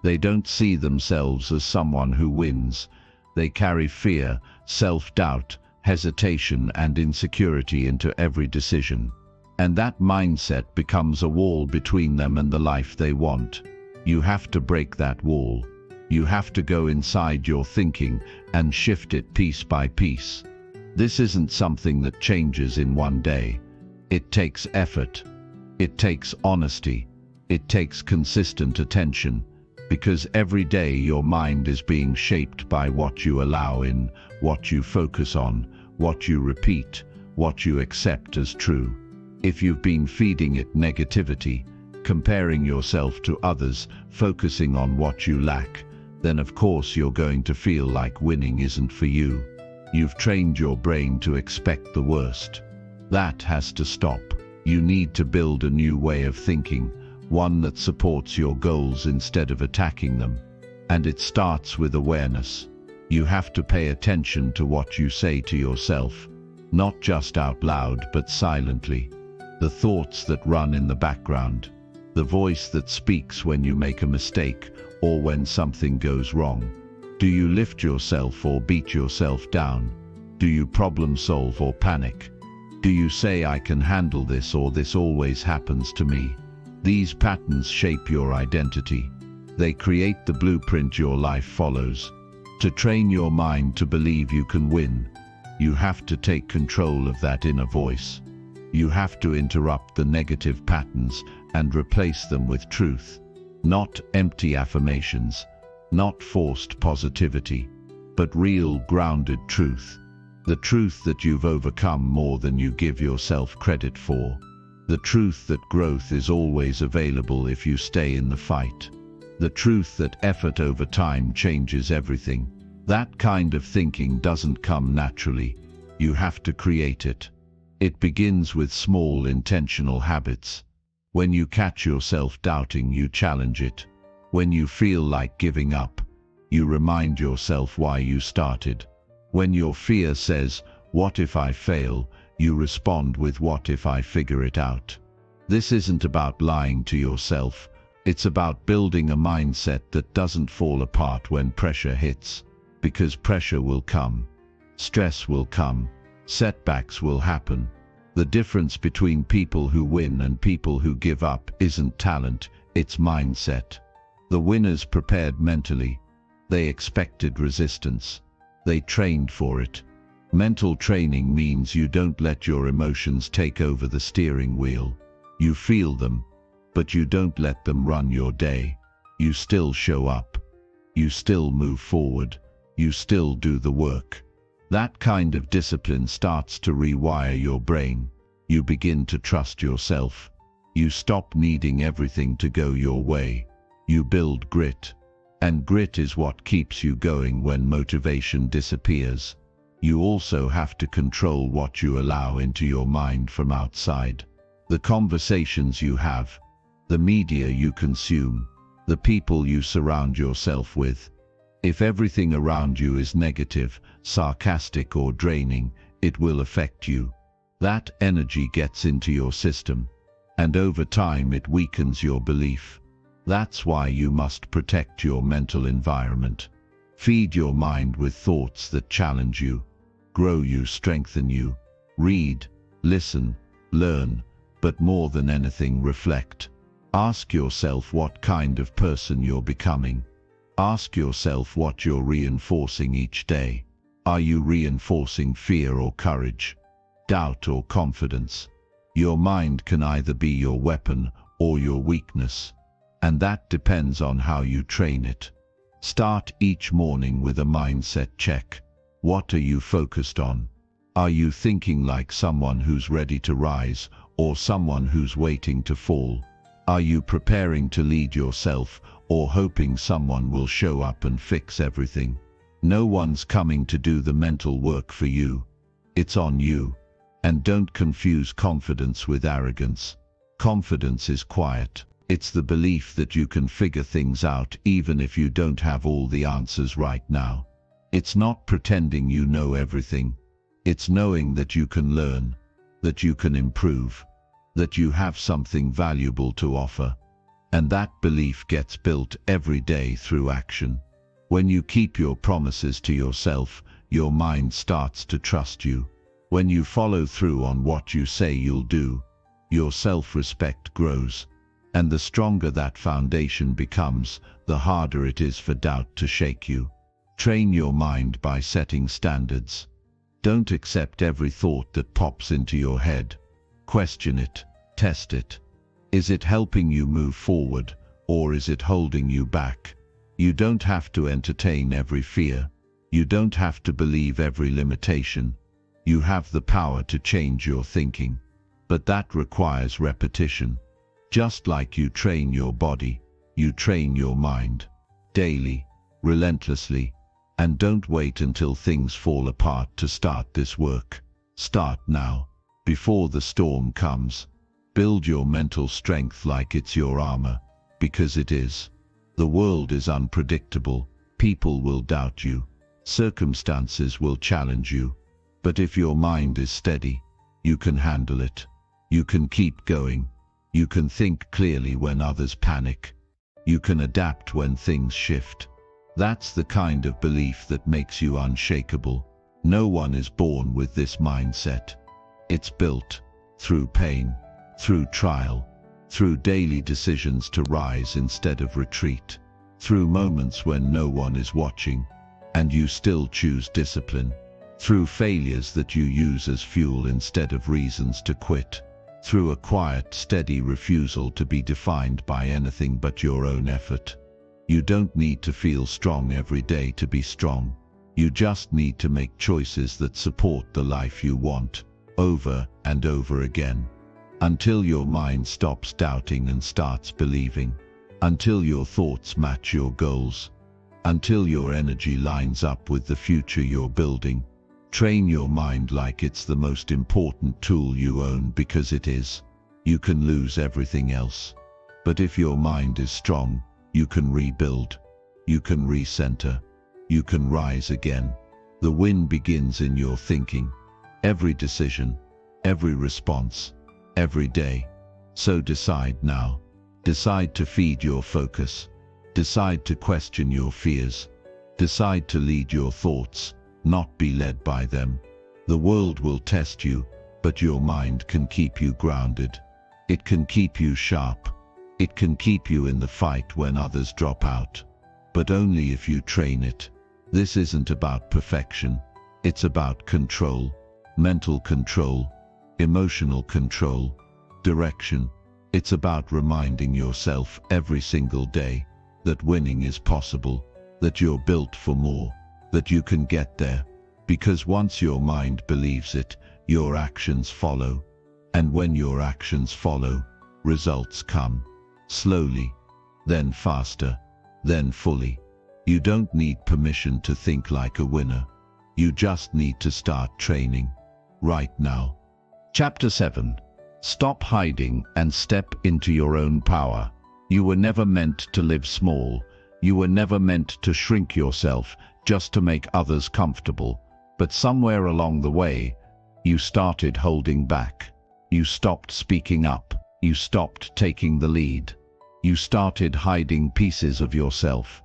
They don't see themselves as someone who wins. They carry fear, self-doubt, hesitation and insecurity into every decision. And that mindset becomes a wall between them and the life they want. You have to break that wall. You have to go inside your thinking and shift it piece by piece. This isn't something that changes in one day. It takes effort. It takes honesty. It takes consistent attention, because every day your mind is being shaped by what you allow in, what you focus on, what you repeat, what you accept as true. If you've been feeding it negativity, comparing yourself to others, focusing on what you lack, then of course you're going to feel like winning isn't for you. You've trained your brain to expect the worst. That has to stop. You need to build a new way of thinking, one that supports your goals instead of attacking them. And it starts with awareness. You have to pay attention to what you say to yourself, not just out loud but silently. The thoughts that run in the background, the voice that speaks when you make a mistake or when something goes wrong. Do you lift yourself or beat yourself down? Do you problem solve or panic? Do you say, I can handle this, or this always happens to me? These patterns shape your identity. They create the blueprint your life follows. To train your mind to believe you can win, you have to take control of that inner voice. You have to interrupt the negative patterns and replace them with truth. Not empty affirmations, not forced positivity, but real grounded truth. The truth that you've overcome more than you give yourself credit for. The truth that growth is always available if you stay in the fight. The truth that effort over time changes everything. That kind of thinking doesn't come naturally. You have to create it. It begins with small intentional habits. When you catch yourself doubting, you challenge it. When you feel like giving up, you remind yourself why you started. When your fear says, what if I fail? You respond with, what if I figure it out? This isn't about lying to yourself. It's about building a mindset that doesn't fall apart when pressure hits. Because pressure will come. Stress will come. Setbacks will happen. The difference between people who win and people who give up isn't talent, it's mindset. The winners prepared mentally. They expected resistance. They trained for it. Mental training means you don't let your emotions take over the steering wheel. You feel them, but you don't let them run your day. You still show up. You still move forward. You still do the work. That kind of discipline starts to rewire your brain. You begin to trust yourself. You stop needing everything to go your way. You build grit. And grit is what keeps you going when motivation disappears. You also have to control what you allow into your mind from outside. The conversations you have, the media you consume, the people you surround yourself with. If everything around you is negative, sarcastic or draining, it will affect you. That energy gets into your system, and over time it weakens your belief. That's why you must protect your mental environment. Feed your mind with thoughts that challenge you, grow you, strengthen you. Read, listen, learn, but more than anything, reflect. Ask yourself what kind of person you're becoming. Ask yourself what you're reinforcing each day. Are you reinforcing fear or courage? Doubt or confidence? Your mind can either be your weapon or your weakness, and that depends on how you train it. Start each morning with a mindset check. What are you focused on? Are you thinking like someone who's ready to rise or someone who's waiting to fall? Are you preparing to lead yourself or hoping someone will show up and fix everything? No one's coming to do the mental work for you. It's on you. And don't confuse confidence with arrogance. Confidence is quiet. It's the belief that you can figure things out even if you don't have all the answers right now. It's not pretending you know everything. It's knowing that you can learn, that you can improve, that you have something valuable to offer. And that belief gets built every day through action. When you keep your promises to yourself, your mind starts to trust you. When you follow through on what you say you'll do, your self-respect grows. And the stronger that foundation becomes, the harder it is for doubt to shake you. Train your mind by setting standards. Don't accept every thought that pops into your head. Question it, test it. Is it helping you move forward, or is it holding you back? You don't have to entertain every fear. You don't have to believe every limitation. You have the power to change your thinking. But that requires repetition. Just like you train your body, you train your mind. Daily, relentlessly. And don't wait until things fall apart to start this work. Start now, before the storm comes. Build your mental strength like it's your armor, because it is. The world is unpredictable. People will doubt you. Circumstances will challenge you. But if your mind is steady, you can handle it. You can keep going. You can think clearly when others panic. You can adapt when things shift. That's the kind of belief that makes you unshakable. No one is born with this mindset. It's built through pain, through trial, through daily decisions to rise instead of retreat, through moments when no one is watching, and you still choose discipline, through failures that you use as fuel instead of reasons to quit, through a quiet, steady refusal to be defined by anything but your own effort. You don't need to feel strong every day to be strong. You just need to make choices that support the life you want, over and over again. Until your mind stops doubting and starts believing. Until your thoughts match your goals. Until your energy lines up with the future you're building. Train your mind like it's the most important tool you own, because it is. You can lose everything else. But if your mind is strong, you can rebuild. You can recenter. You can rise again. The win begins in your thinking. Every decision, every response, every day. So decide now. Decide to feed your focus. Decide to question your fears. Decide to lead your thoughts, not be led by them. The world will test you, but your mind can keep you grounded. It can keep you sharp. It can keep you in the fight when others drop out. But only if you train it. This isn't about perfection. It's about control. Mental control. Emotional control. Direction. It's about reminding yourself every single day that winning is possible, that you're built for more, that you can get there. Because once your mind believes it, your actions follow. And when your actions follow, results come. Slowly, then faster, then fully. You don't need permission to think like a winner. You just need to start training. Right now. Chapter 7. Stop hiding and step into your own power. You were never meant to live small. You were never meant to shrink yourself just to make others comfortable. But somewhere along the way, you started holding back. You stopped speaking up. You stopped taking the lead. You started hiding pieces of yourself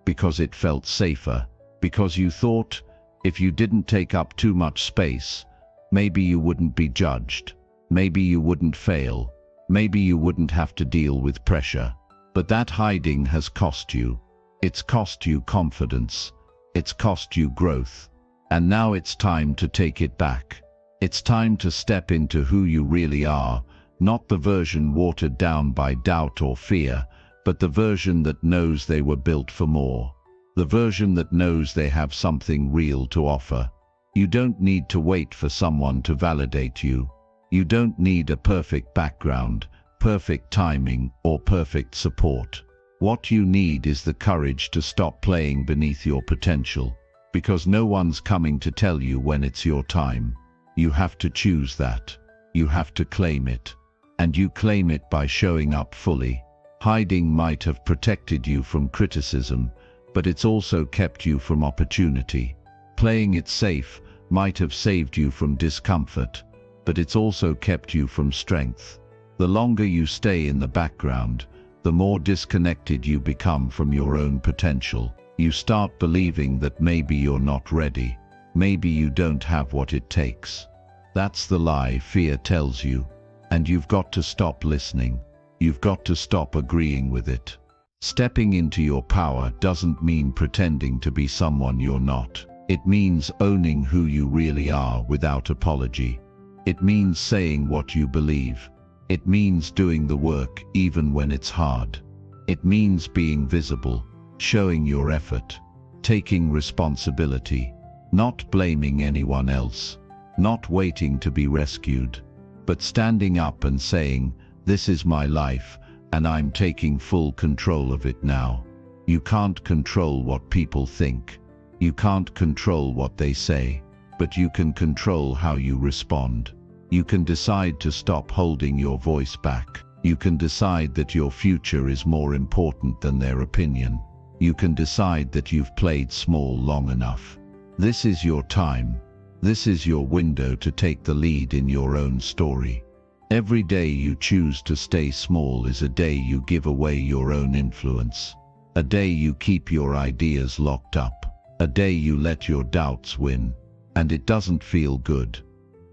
because it felt safer, because you thought if you didn't take up too much space, maybe you wouldn't be judged, maybe you wouldn't fail, maybe you wouldn't have to deal with pressure. But that hiding has cost you. It's cost you confidence. It's cost you growth. And now it's time to take it back. It's time to step into who you really are, not the version watered down by doubt or fear, but the version that knows they were built for more. The version that knows they have something real to offer. You don't need to wait for someone to validate you. You don't need a perfect background, perfect timing, or perfect support. What you need is the courage to stop playing beneath your potential, because no one's coming to tell you when it's your time. You have to choose that. You have to claim it. And you claim it by showing up fully. Hiding might have protected you from criticism, but it's also kept you from opportunity. Playing it safe might have saved you from discomfort, but it's also kept you from strength. The longer you stay in the background, the more disconnected you become from your own potential. You start believing that maybe you're not ready. Maybe you don't have what it takes. That's the lie fear tells you. And you've got to stop listening. You've got to stop agreeing with it. Stepping into your power doesn't mean pretending to be someone you're not. It means owning who you really are without apology. It means saying what you believe. It means doing the work even when it's hard. It means being visible, showing your effort, taking responsibility, not blaming anyone else, not waiting to be rescued, but standing up and saying, "This is my life, and I'm taking full control of it now." You can't control what people think. You can't control what they say, but you can control how you respond. You can decide to stop holding your voice back. You can decide that your future is more important than their opinion. You can decide that you've played small long enough. This is your time. This is your window to take the lead in your own story. Every day you choose to stay small is a day you give away your own influence. A day you keep your ideas locked up. A day you let your doubts win. And it doesn't feel good.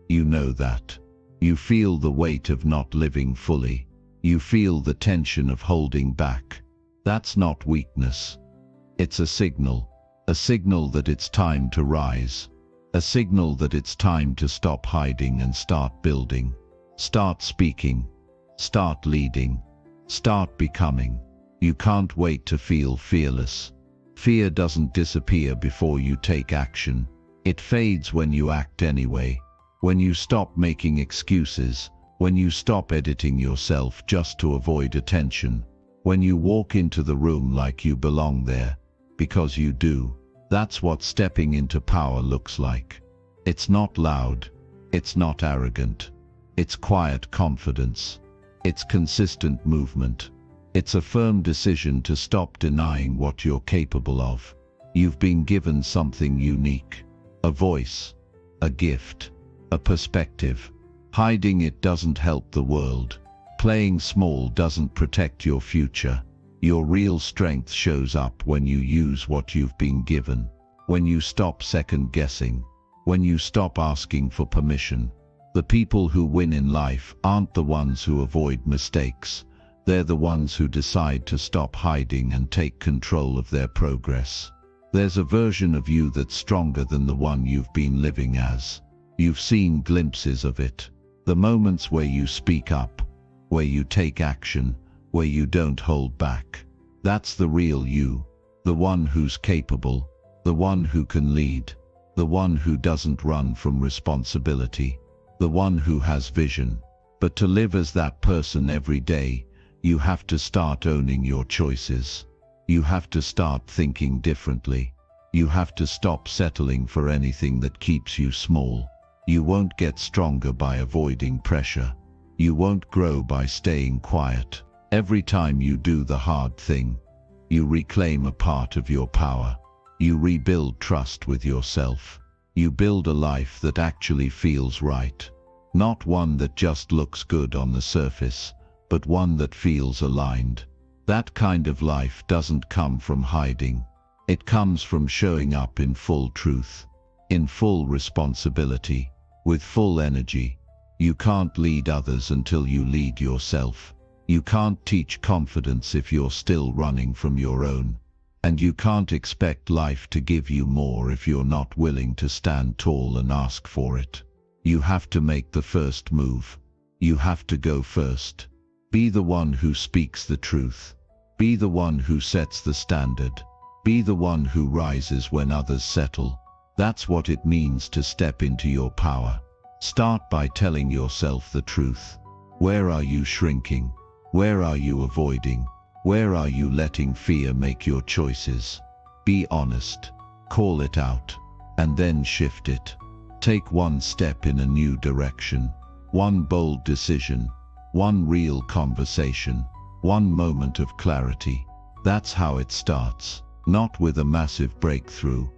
You know that. You feel the weight of not living fully. You feel the tension of holding back. That's not weakness. It's a signal that it's time to rise. A signal that it's time to stop hiding and start building. Start speaking. Start leading. Start becoming. You can't wait to feel fearless. Fear doesn't disappear before you take action. It fades when you act anyway. When you stop making excuses, when you stop editing yourself just to avoid attention, when you walk into the room like you belong there, because you do, that's what stepping into power looks like. It's not loud, it's not arrogant, it's quiet confidence, it's consistent movement, it's a firm decision to stop denying what you're capable of. You've been given something unique, a voice, a gift, a perspective. Hiding it doesn't help the world. Playing small doesn't protect your future. Your real strength shows up when you use what you've been given, when you stop second-guessing, when you stop asking for permission. The people who win in life aren't the ones who avoid mistakes. They're the ones who decide to stop hiding and take control of their progress. There's a version of you that's stronger than the one you've been living as. You've seen glimpses of it. The moments where you speak up, where you take action, where you don't hold back. That's the real you. The one who's capable, the one who can lead, the one who doesn't run from responsibility, the one who has vision. But to live as that person every day, you have to start owning your choices. You have to start thinking differently. You have to stop settling for anything that keeps you small. You won't get stronger by avoiding pressure. You won't grow by staying quiet. Every time you do the hard thing, you reclaim a part of your power. You rebuild trust with yourself. You build a life that actually feels right. Not one that just looks good on the surface, but one that feels aligned. That kind of life doesn't come from hiding. It comes from showing up in full truth, in full responsibility, with full energy. You can't lead others until you lead yourself. You can't teach confidence if you're still running from your own. And you can't expect life to give you more if you're not willing to stand tall and ask for it. You have to make the first move. You have to go first. Be the one who speaks the truth. Be the one who sets the standard. Be the one who rises when others settle. That's what it means to step into your power. Start by telling yourself the truth. Where are you shrinking? Where are you avoiding? Where are you letting fear make your choices? Be honest. Call it out. And then shift it. Take one step in a new direction. One bold decision. One real conversation. One moment of clarity. That's how it starts. Not with a massive breakthrough,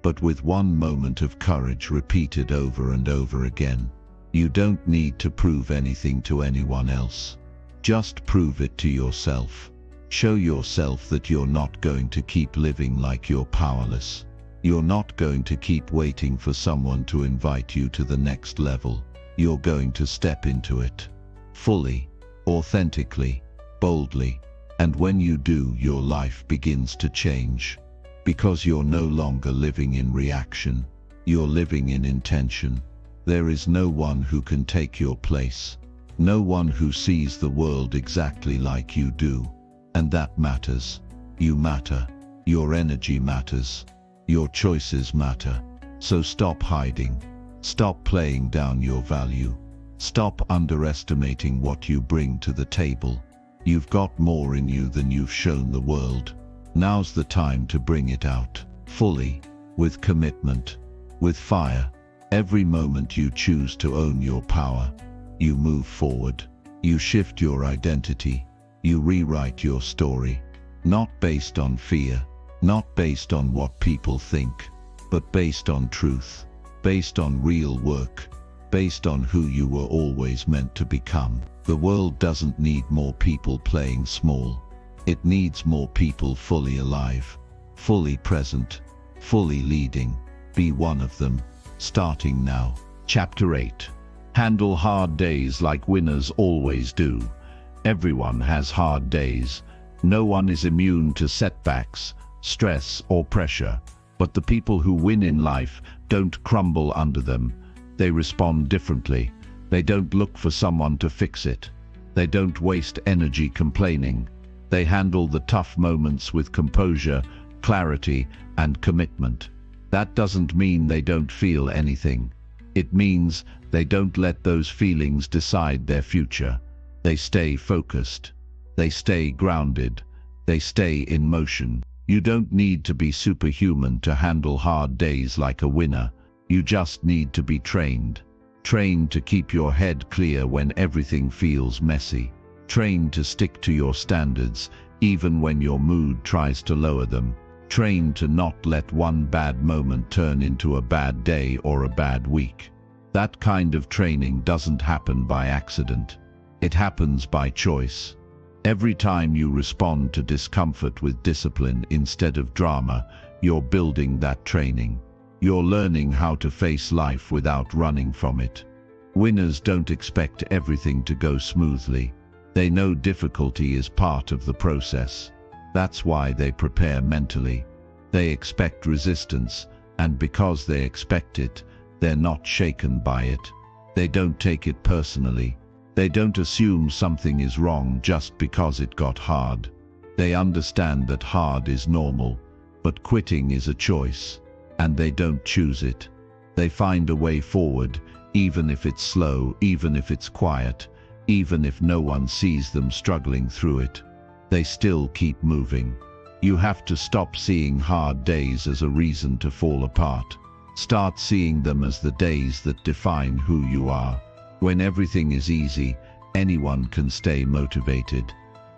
but with one moment of courage repeated over and over again. You don't need to prove anything to anyone else. Just prove it to yourself. Show yourself that you're not going to keep living like you're powerless. You're not going to keep waiting for someone to invite you to the next level. You're going to step into it. Fully, authentically, boldly. And when you do, your life begins to change. Because you're no longer living in reaction. You're living in intention. There is no one who can take your place. No one who sees the world exactly like you do. And that matters. You matter. Your energy matters. Your choices matter. So stop hiding. Stop playing down your value. Stop underestimating what you bring to the table. You've got more in you than you've shown the world. Now's the time to bring it out, fully, with commitment, with fire. Every moment you choose to own your power, you move forward. You shift your identity. You rewrite your story. Not based on fear, not based on what people think, but based on truth, based on real work, based on who you were always meant to become. The world doesn't need more people playing small. It needs more people fully alive, fully present, fully leading. Be one of them, starting now. Chapter 8. Handle hard days like winners always do. Everyone has hard days. No one is immune to setbacks, stress, or pressure. But the people who win in life don't crumble under them. They respond differently. They don't look for someone to fix it. They don't waste energy complaining. They handle the tough moments with composure, clarity, and commitment. That doesn't mean they don't feel anything. It means they don't let those feelings decide their future. They stay focused. They stay grounded. They stay in motion. You don't need to be superhuman to handle hard days like a winner. You just need to be trained. Trained to keep your head clear when everything feels messy. Trained to stick to your standards, even when your mood tries to lower them. Trained to not let one bad moment turn into a bad day or a bad week. That kind of training doesn't happen by accident. It happens by choice. Every time you respond to discomfort with discipline instead of drama, you're building that training. You're learning how to face life without running from it. Winners don't expect everything to go smoothly. They know difficulty is part of the process. That's why they prepare mentally. They expect resistance, and because they expect it, they're not shaken by it. They don't take it personally. They don't assume something is wrong just because it got hard. They understand that hard is normal, but quitting is a choice. And they don't choose it. They find a way forward, even if it's slow, even if it's quiet, even if no one sees them struggling through it. They still keep moving. You have to stop seeing hard days as a reason to fall apart. Start seeing them as the days that define who you are. When everything is easy, anyone can stay motivated.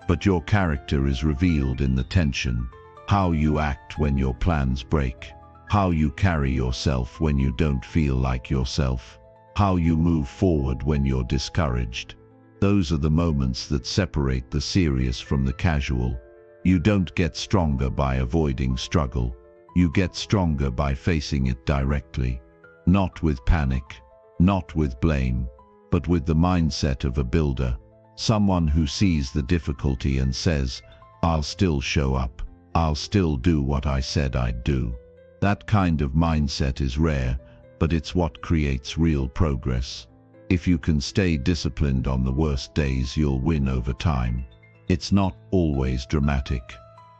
But your character is revealed in the tension. How you act when your plans break. How you carry yourself when you don't feel like yourself. How you move forward when you're discouraged. Those are the moments that separate the serious from the casual. You don't get stronger by avoiding struggle. You get stronger by facing it directly. Not with panic, not with blame, but with the mindset of a builder. Someone who sees the difficulty and says, "I'll still show up. I'll still do what I said I'd do. That kind of mindset is rare, but it's what creates real progress. If you can stay disciplined on the worst days, you'll win over time. It's not always dramatic.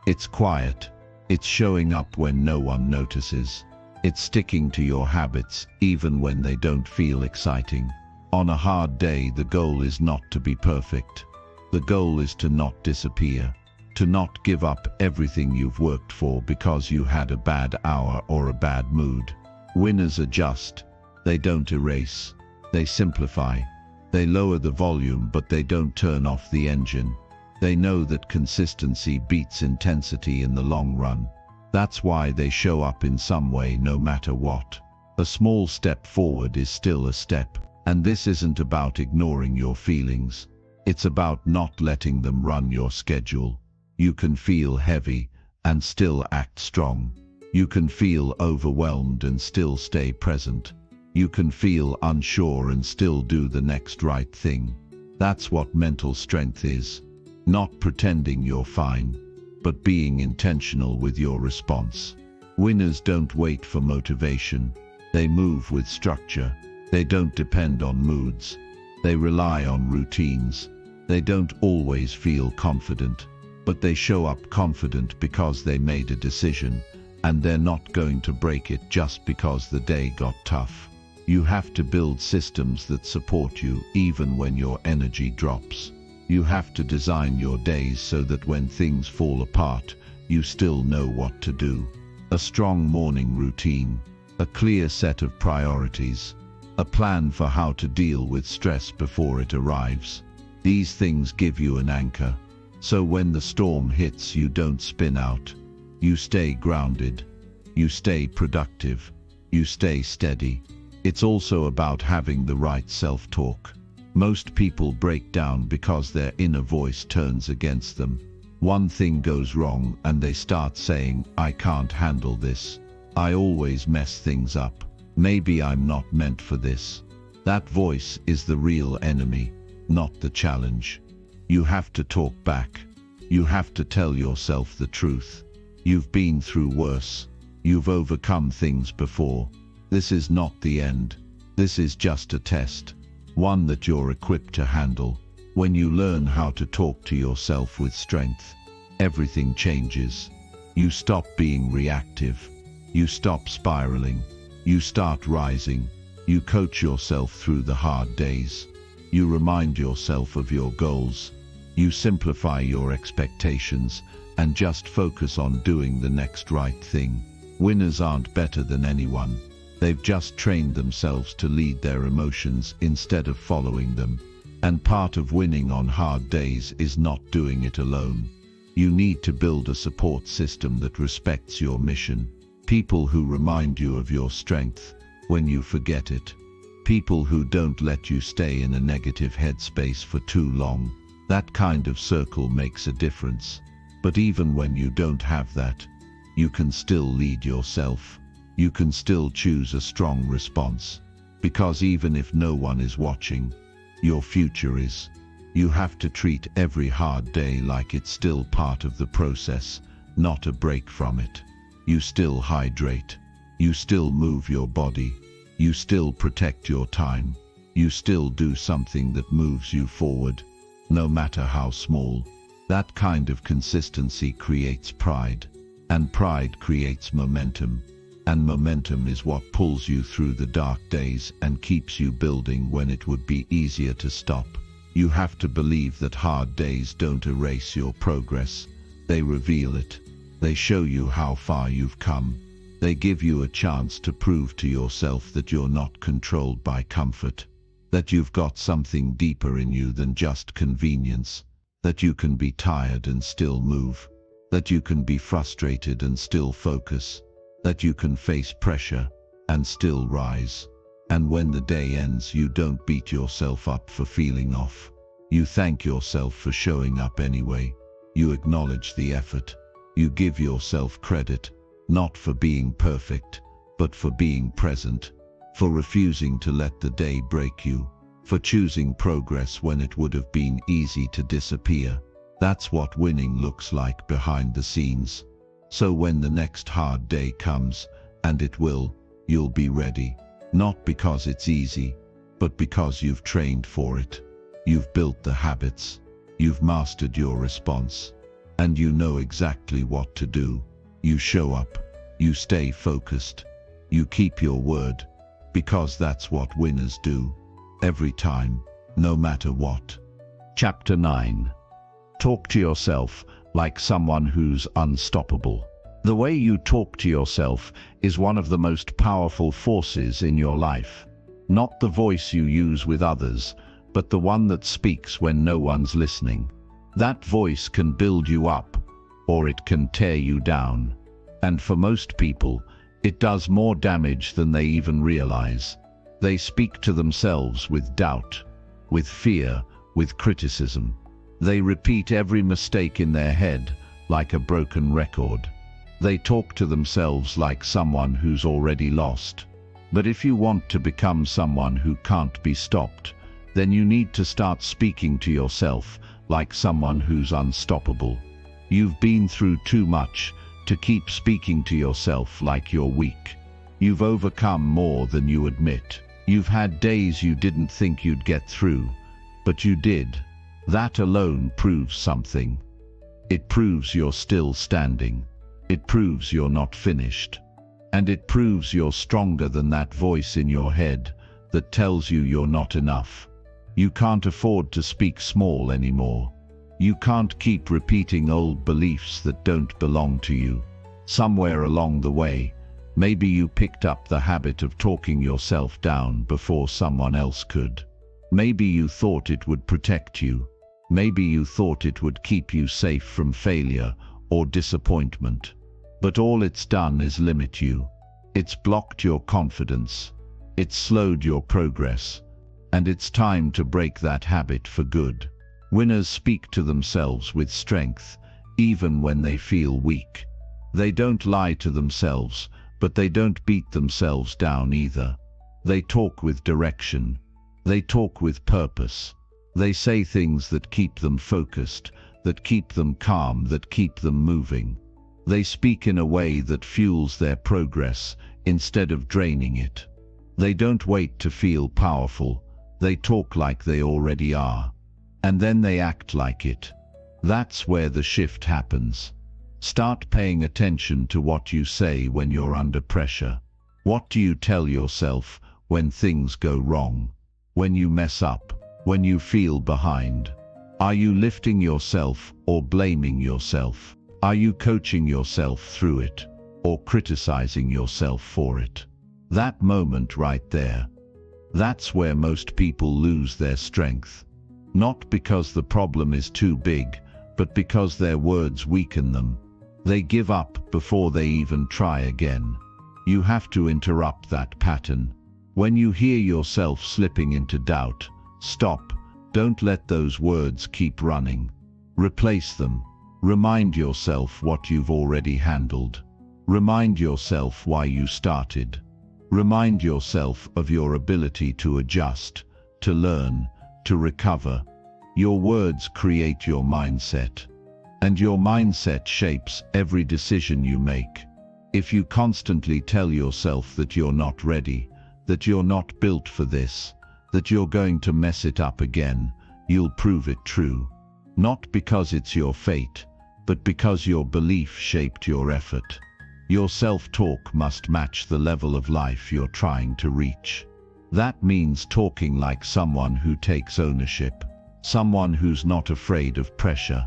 It's quiet. It's showing up when no one notices. It's sticking to your habits even when they don't feel exciting. On a hard day, the goal is not to be perfect. The goal is to not disappear, to not give up everything you've worked for because you had a bad hour or a bad mood. Winners adjust. They don't erase. They simplify. They lower the volume, but they don't turn off the engine. They know that consistency beats intensity in the long run. That's why they show up in some way no matter what. A small step forward is still a step. And this isn't about ignoring your feelings. It's about not letting them run your schedule. You can feel heavy and still act strong. You can feel overwhelmed and still stay present. You can feel unsure and still do the next right thing. That's what mental strength is. Not pretending you're fine, but being intentional with your response. Winners don't wait for motivation. They move with structure. They don't depend on moods. They rely on routines. They don't always feel confident, but they show up confident because they made a decision, and they're not going to break it just because the day got tough. You have to build systems that support you even when your energy drops. You have to design your days so that when things fall apart, you still know what to do. A strong morning routine, a clear set of priorities, a plan for how to deal with stress before it arrives. These things give you an anchor, so when the storm hits, you don't spin out. You stay grounded. You stay productive. You stay steady. It's also about having the right self-talk. Most people break down because their inner voice turns against them. One thing goes wrong and they start saying, "I can't handle this. I always mess things up. Maybe I'm not meant for this." That voice is the real enemy, not the challenge. You have to talk back. You have to tell yourself the truth. You've been through worse. You've overcome things before. This is not the end. This is just a test, one that you're equipped to handle. When you learn how to talk to yourself with strength, everything changes. You stop being reactive. You stop spiraling. You start rising. You coach yourself through the hard days. You remind yourself of your goals. You simplify your expectations and just focus on doing the next right thing. Winners aren't better than anyone. They've just trained themselves to lead their emotions instead of following them. And part of winning on hard days is not doing it alone. You need to build a support system that respects your mission. People who remind you of your strength when you forget it. People who don't let you stay in a negative headspace for too long. That kind of circle makes a difference. But even when you don't have that, you can still lead yourself. You can still choose a strong response. Because even if no one is watching, your future is. You have to treat every hard day like it's still part of the process, not a break from it. You still hydrate. You still move your body. You still protect your time. You still do something that moves you forward, no matter how small. That kind of consistency creates pride, and pride creates momentum. And momentum is what pulls you through the dark days and keeps you building when it would be easier to stop. You have to believe that hard days don't erase your progress. They reveal it. They show you how far you've come. They give you a chance to prove to yourself that you're not controlled by comfort, that you've got something deeper in you than just convenience, that you can be tired and still move, that you can be frustrated and still focus, that you can face pressure and still rise. And when the day ends, you don't beat yourself up for feeling off. You thank yourself for showing up anyway. You acknowledge the effort. You give yourself credit, not for being perfect, but for being present, for refusing to let the day break you, for choosing progress when it would have been easy to disappear. That's what winning looks like behind the scenes. So when the next hard day comes, and it will, you'll be ready. Not because it's easy, but because you've trained for it. You've built the habits. You've mastered your response. And you know exactly what to do. You show up. You stay focused. You keep your word. Because that's what winners do. Every time, no matter what. Chapter 9. Talk to yourself like someone who's unstoppable. The way you talk to yourself is one of the most powerful forces in your life. Not the voice you use with others, but the one that speaks when no one's listening. That voice can build you up, or it can tear you down. And for most people, it does more damage than they even realize. They speak to themselves with doubt, with fear, with criticism. They repeat every mistake in their head like a broken record. They talk to themselves like someone who's already lost. But if you want to become someone who can't be stopped, then you need to start speaking to yourself like someone who's unstoppable. You've been through too much to keep speaking to yourself like you're weak. You've overcome more than you admit. You've had days you didn't think you'd get through, but you did. That alone proves something. It proves you're still standing. It proves you're not finished. And it proves you're stronger than that voice in your head that tells you you're not enough. You can't afford to speak small anymore. You can't keep repeating old beliefs that don't belong to you. Somewhere along the way, maybe you picked up the habit of talking yourself down before someone else could. Maybe you thought it would protect you. Maybe you thought it would keep you safe from failure or disappointment. But all it's done is limit you. It's blocked your confidence. It's slowed your progress. And it's time to break that habit for good. Winners speak to themselves with strength, even when they feel weak. They don't lie to themselves, but they don't beat themselves down either. They talk with direction. They talk with purpose. They say things that keep them focused, that keep them calm, that keep them moving. They speak in a way that fuels their progress instead of draining it. They don't wait to feel powerful. They talk like they already are. And then they act like it. That's where the shift happens. Start paying attention to what you say when you're under pressure. What do you tell yourself when things go wrong? When you mess up? When you feel behind? Are you lifting yourself or blaming yourself? Are you coaching yourself through it or criticizing yourself for it? That moment right there. That's where most people lose their strength. Not because the problem is too big, but because their words weaken them. They give up before they even try again. You have to interrupt that pattern. When you hear yourself slipping into doubt, stop. Don't let those words keep running. Replace them. Remind yourself what you've already handled. Remind yourself why you started. Remind yourself of your ability to adjust, to learn, to recover. Your words create your mindset. And your mindset shapes every decision you make. If you constantly tell yourself that you're not ready, that you're not built for this, that you're going to mess it up again, you'll prove it true. Not because it's your fate, but because your belief shaped your effort. Your self-talk must match the level of life you're trying to reach. That means talking like someone who takes ownership, someone who's not afraid of pressure,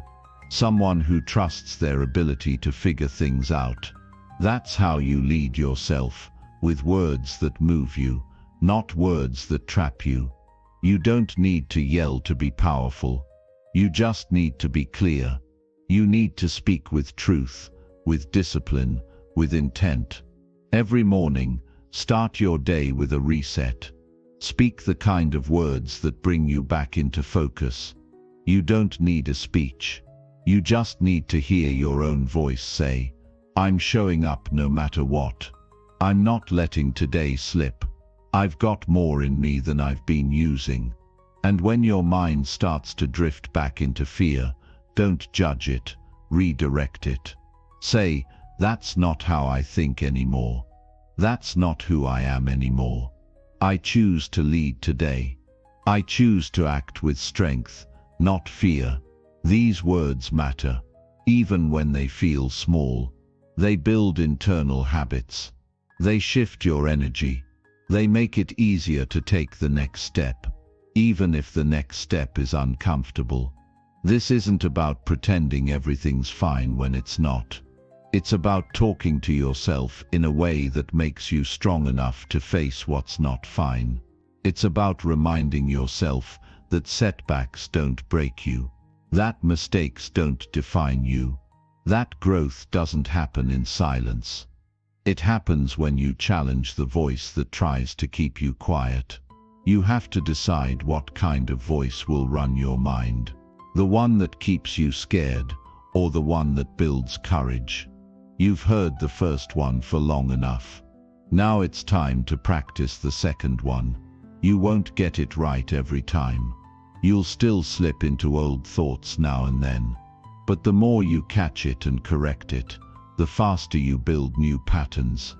someone who trusts their ability to figure things out. That's how you lead yourself, with words that move you, not words that trap you. You don't need to yell to be powerful. You just need to be clear. You need to speak with truth, with discipline, with intent. Every morning, start your day with a reset. Speak the kind of words that bring you back into focus. You don't need a speech. You just need to hear your own voice say, "I'm showing up no matter what. I'm not letting today slip. I've got more in me than I've been using." And when your mind starts to drift back into fear, don't judge it, redirect it. Say, That's not how I think anymore. That's not who I am anymore. I choose to lead today. I choose to act with strength, not fear. These words matter, even when they feel small. They build internal habits. They shift your energy. They make it easier to take the next step, even if the next step is uncomfortable. This isn't about pretending everything's fine when it's not. It's about talking to yourself in a way that makes you strong enough to face what's not fine. It's about reminding yourself that setbacks don't break you, that mistakes don't define you, that growth doesn't happen in silence. It happens when you challenge the voice that tries to keep you quiet. You have to decide what kind of voice will run your mind. The one that keeps you scared, or the one that builds courage. You've heard the first one for long enough. Now it's time to practice the second one. You won't get it right every time. You'll still slip into old thoughts now and then. But the more you catch it and correct it, the faster you build new patterns.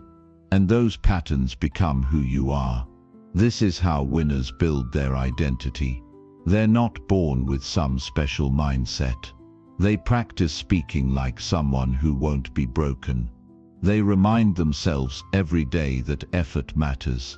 And those patterns become who you are. This is how winners build their identity. They're not born with some special mindset. They practice speaking like someone who won't be broken. They remind themselves every day that effort matters,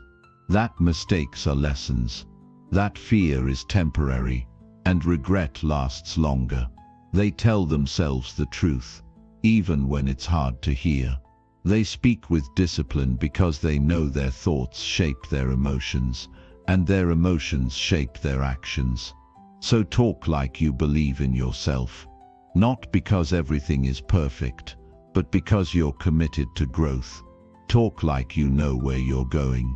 that mistakes are lessons, that fear is temporary, and regret lasts longer. They tell themselves the truth, even when it's hard to hear. They speak with discipline because they know their thoughts shape their emotions, and their emotions shape their actions. So talk like you believe in yourself. Not because everything is perfect, but because you're committed to growth. Talk like you know where you're going.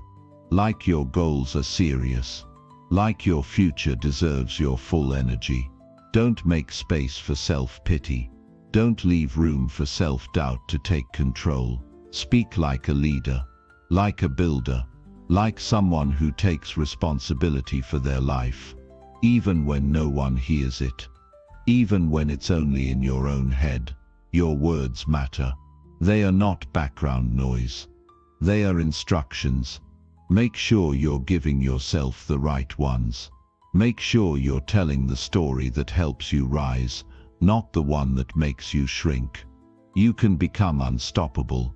Like your goals are serious. Like your future deserves your full energy. Don't make space for self-pity. Don't leave room for self-doubt to take control. Speak like a leader, like a builder, like someone who takes responsibility for their life, even when no one hears it. Even when it's only in your own head, your words matter. They are not background noise. They are instructions. Make sure you're giving yourself the right ones. Make sure you're telling the story that helps you rise, not the one that makes you shrink. You can become unstoppable,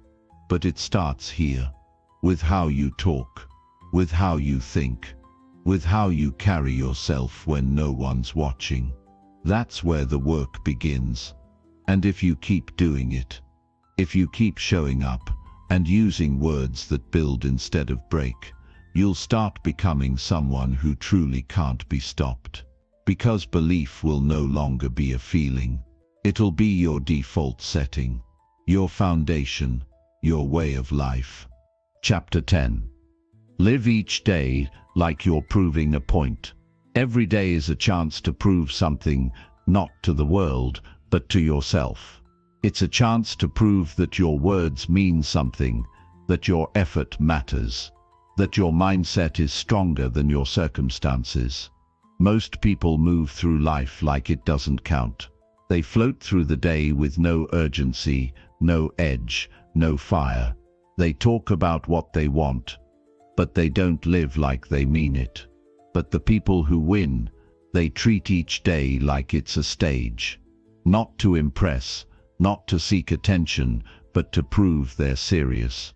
but it starts here, with how you talk, with how you think, with how you carry yourself when no one's watching. That's where the work begins. And if you keep doing it, if you keep showing up and using words that build instead of break, you'll start becoming someone who truly can't be stopped. Because belief will no longer be a feeling. It'll be your default setting, your foundation, your way of life. Chapter 10. Live each day like you're proving a point. Every day is a chance to prove something, not to the world, but to yourself. It's a chance to prove that your words mean something, that your effort matters, that your mindset is stronger than your circumstances. Most people move through life like it doesn't count. They float through the day with no urgency, no edge, no fire. They talk about what they want, but they don't live like they mean it. But the people who win, they treat each day like it's a stage. Not to impress, not to seek attention, but to prove they're serious.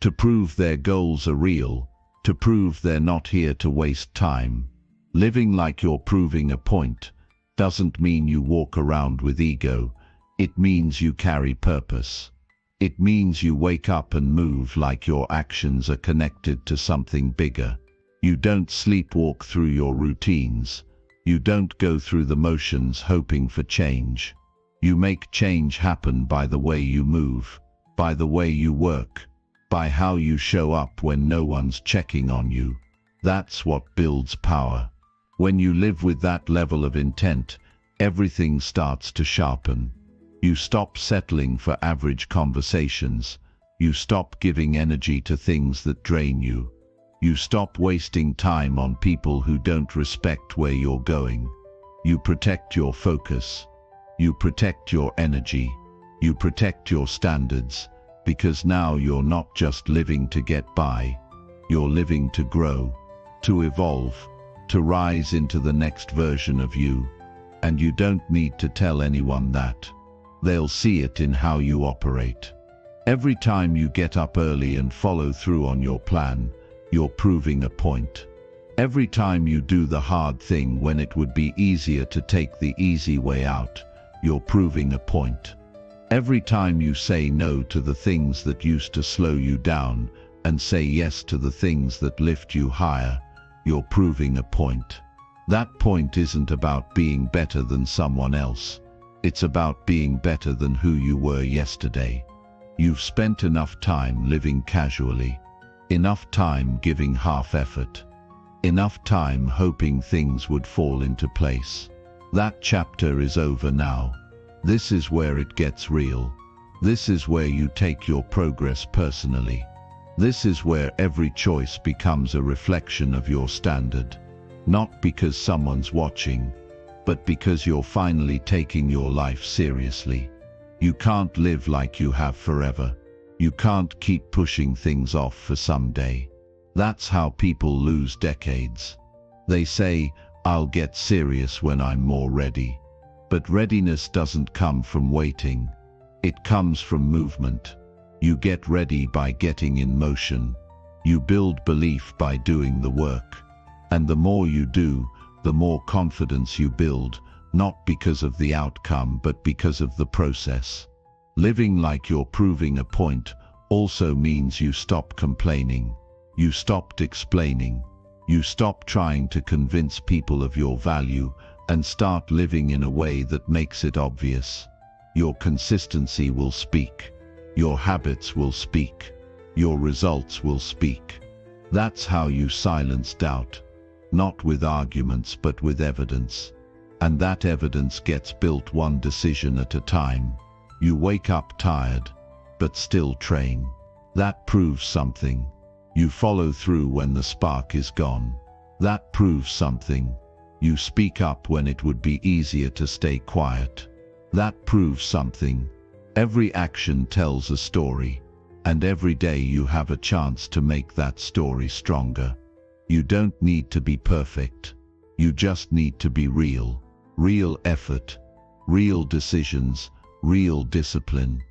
To prove their goals are real, to prove they're not here to waste time. Living like you're proving a point doesn't mean you walk around with ego. It means you carry purpose. It means you wake up and move like your actions are connected to something bigger. You don't sleepwalk through your routines. You don't go through the motions hoping for change. You make change happen by the way you move, by the way you work, by how you show up when no one's checking on you. That's what builds power. When you live with that level of intent, everything starts to sharpen. You stop settling for average conversations. You stop giving energy to things that drain you. You stop wasting time on people who don't respect where you're going. You protect your focus. You protect your energy. You protect your standards, because now you're not just living to get by. You're living to grow, to evolve, to rise into the next version of you. And you don't need to tell anyone that. They'll see it in how you operate. Every time you get up early and follow through on your plan, you're proving a point. Every time you do the hard thing when it would be easier to take the easy way out, you're proving a point. Every time you say no to the things that used to slow you down and say yes to the things that lift you higher, you're proving a point. That point isn't about being better than someone else. It's about being better than who you were yesterday. You've spent enough time living casually, enough time giving half effort, enough time hoping things would fall into place. That chapter is over now. This is where it gets real. This is where you take your progress personally. This is where every choice becomes a reflection of your standard. Not because someone's watching, but because you're finally taking your life seriously. You can't live like you have forever. You can't keep pushing things off for someday. That's how people lose decades. They say, "I'll get serious when I'm more ready." But readiness doesn't come from waiting. It comes from movement. You get ready by getting in motion. You build belief by doing the work. And the more you do, the more confidence you build, not because of the outcome but because of the process. Living like you're proving a point also means you stop complaining. You stopped explaining. You stop trying to convince people of your value and start living in a way that makes it obvious. Your consistency will speak. Your habits will speak. Your results will speak. That's how you silence doubt. Not with arguments but with evidence. And that evidence gets built one decision at a time. You wake up tired, but still train. That proves something. You follow through when the spark is gone. That proves something. You speak up when it would be easier to stay quiet. That proves something. Every action tells a story, and every day you have a chance to make that story stronger. You don't need to be perfect. You just need to be real. Real effort, real decisions, real discipline.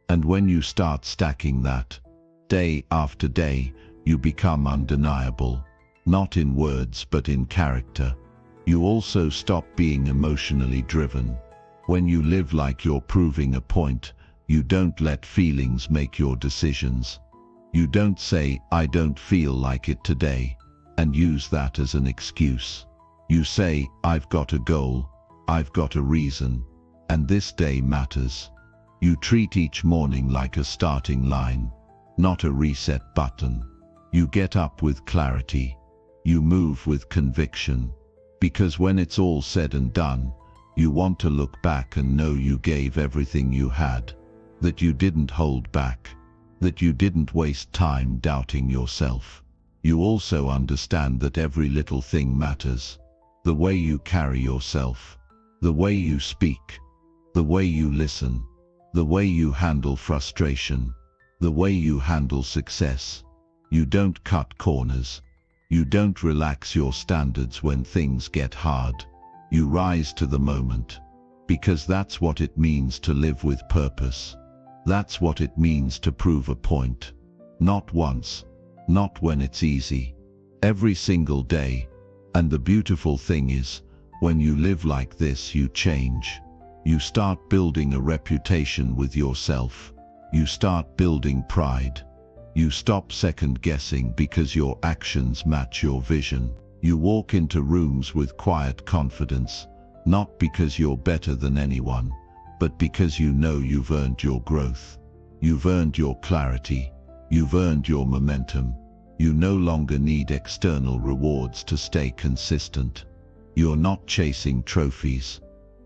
And when you start stacking that, day after day, you become undeniable. Not in words but in character. You also stop being emotionally driven. When you live like you're proving a point, you don't let feelings make your decisions. You don't say, "I don't feel like it today," and use that as an excuse. You say, "I've got a goal, I've got a reason, and this day matters." You treat each morning like a starting line, not a reset button. You get up with clarity. You move with conviction. Because when it's all said and done, you want to look back and know you gave everything you had, that you didn't hold back, that you didn't waste time doubting yourself. You also understand that every little thing matters. The way you carry yourself, the way you speak, the way you listen, the way you handle frustration, the way you handle success. You don't cut corners. You don't relax your standards when things get hard. You rise to the moment, because that's what it means to live with purpose. That's what it means to prove a point. Not once, not when it's easy. Every single day. And the beautiful thing is, when you live like this, you change. You start building a reputation with yourself. You start building pride. You stop second-guessing because your actions match your vision. You walk into rooms with quiet confidence, not because you're better than anyone, but because you know you've earned your growth. You've earned your clarity. You've earned your momentum. You no longer need external rewards to stay consistent. You're not chasing trophies.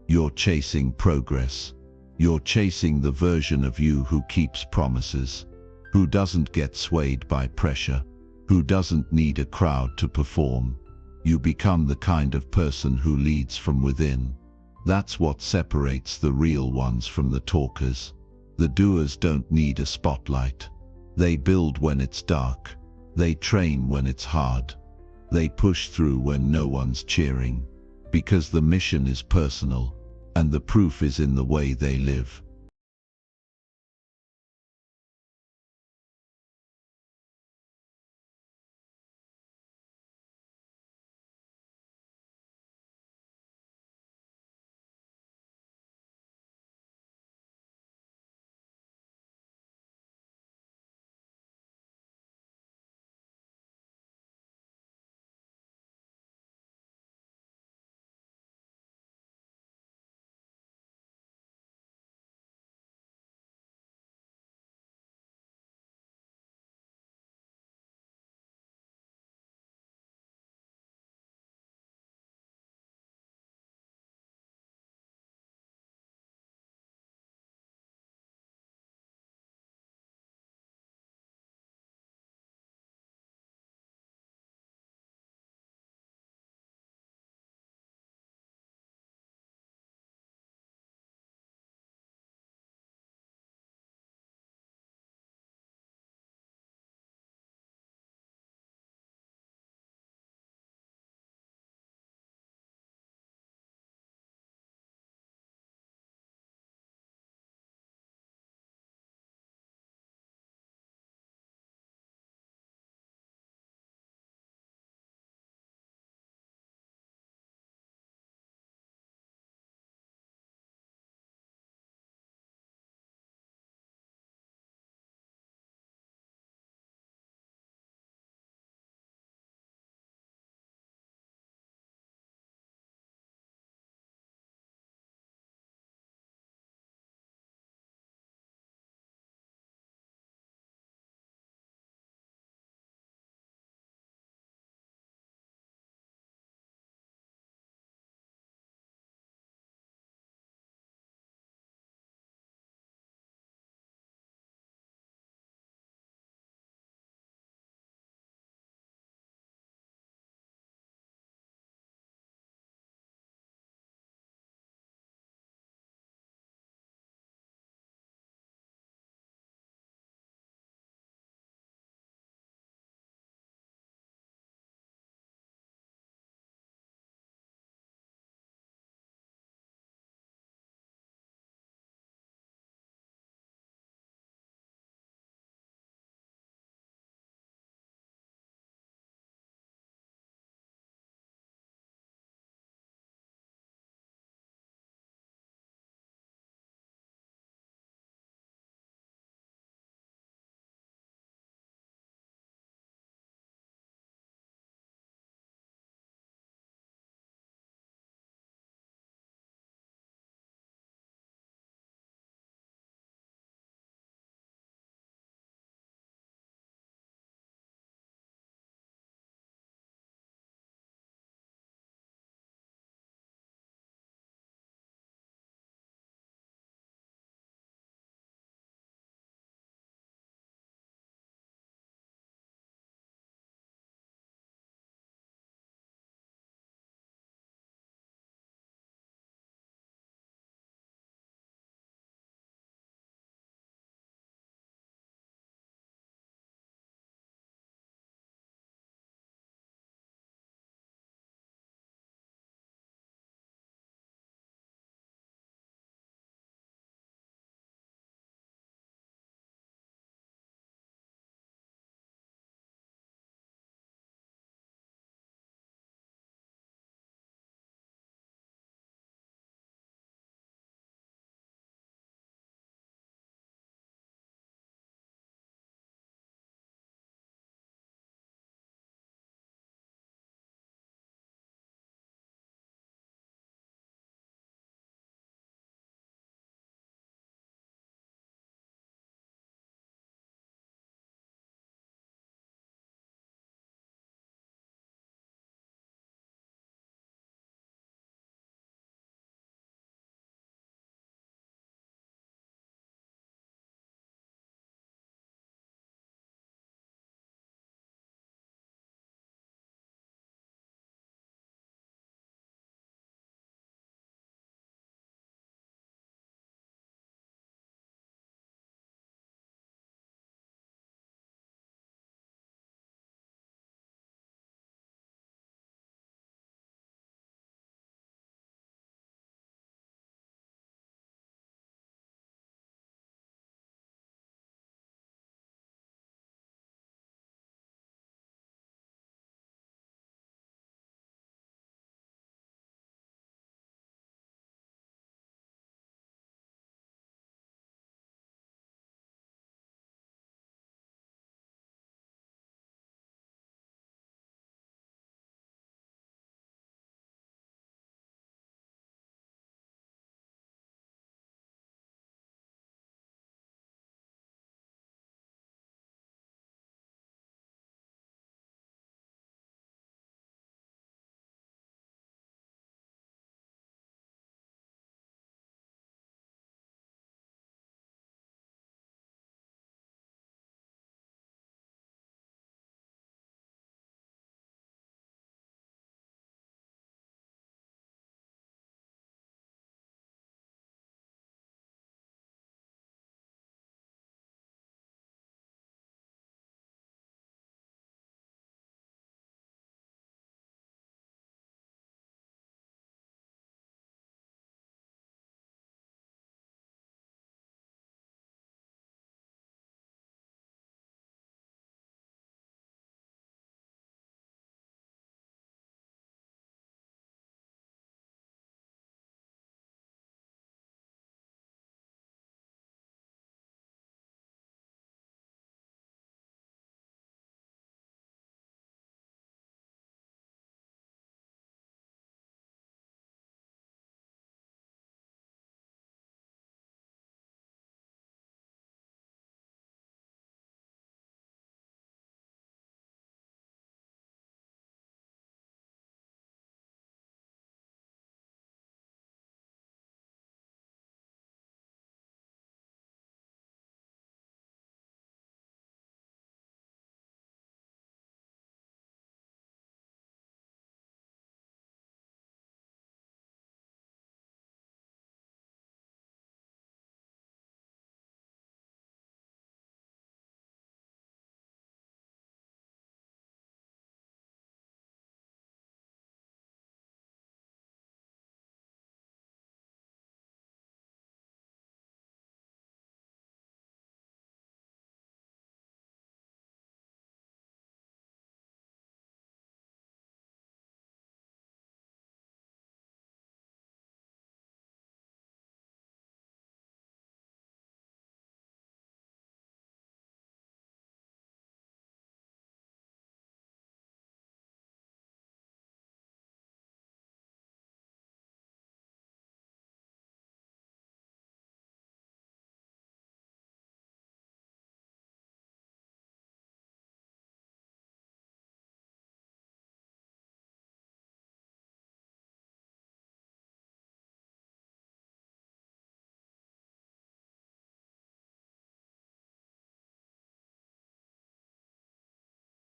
You're chasing progress. You're chasing the version of you who keeps promises, who doesn't get swayed by pressure, who doesn't need a crowd to perform. You become the kind of person who leads from within. That's what separates the real ones from the talkers. The doers don't need a spotlight. They build when it's dark. They train when it's hard. They push through when no one's cheering. Because the mission is personal, and the proof is in the way they live.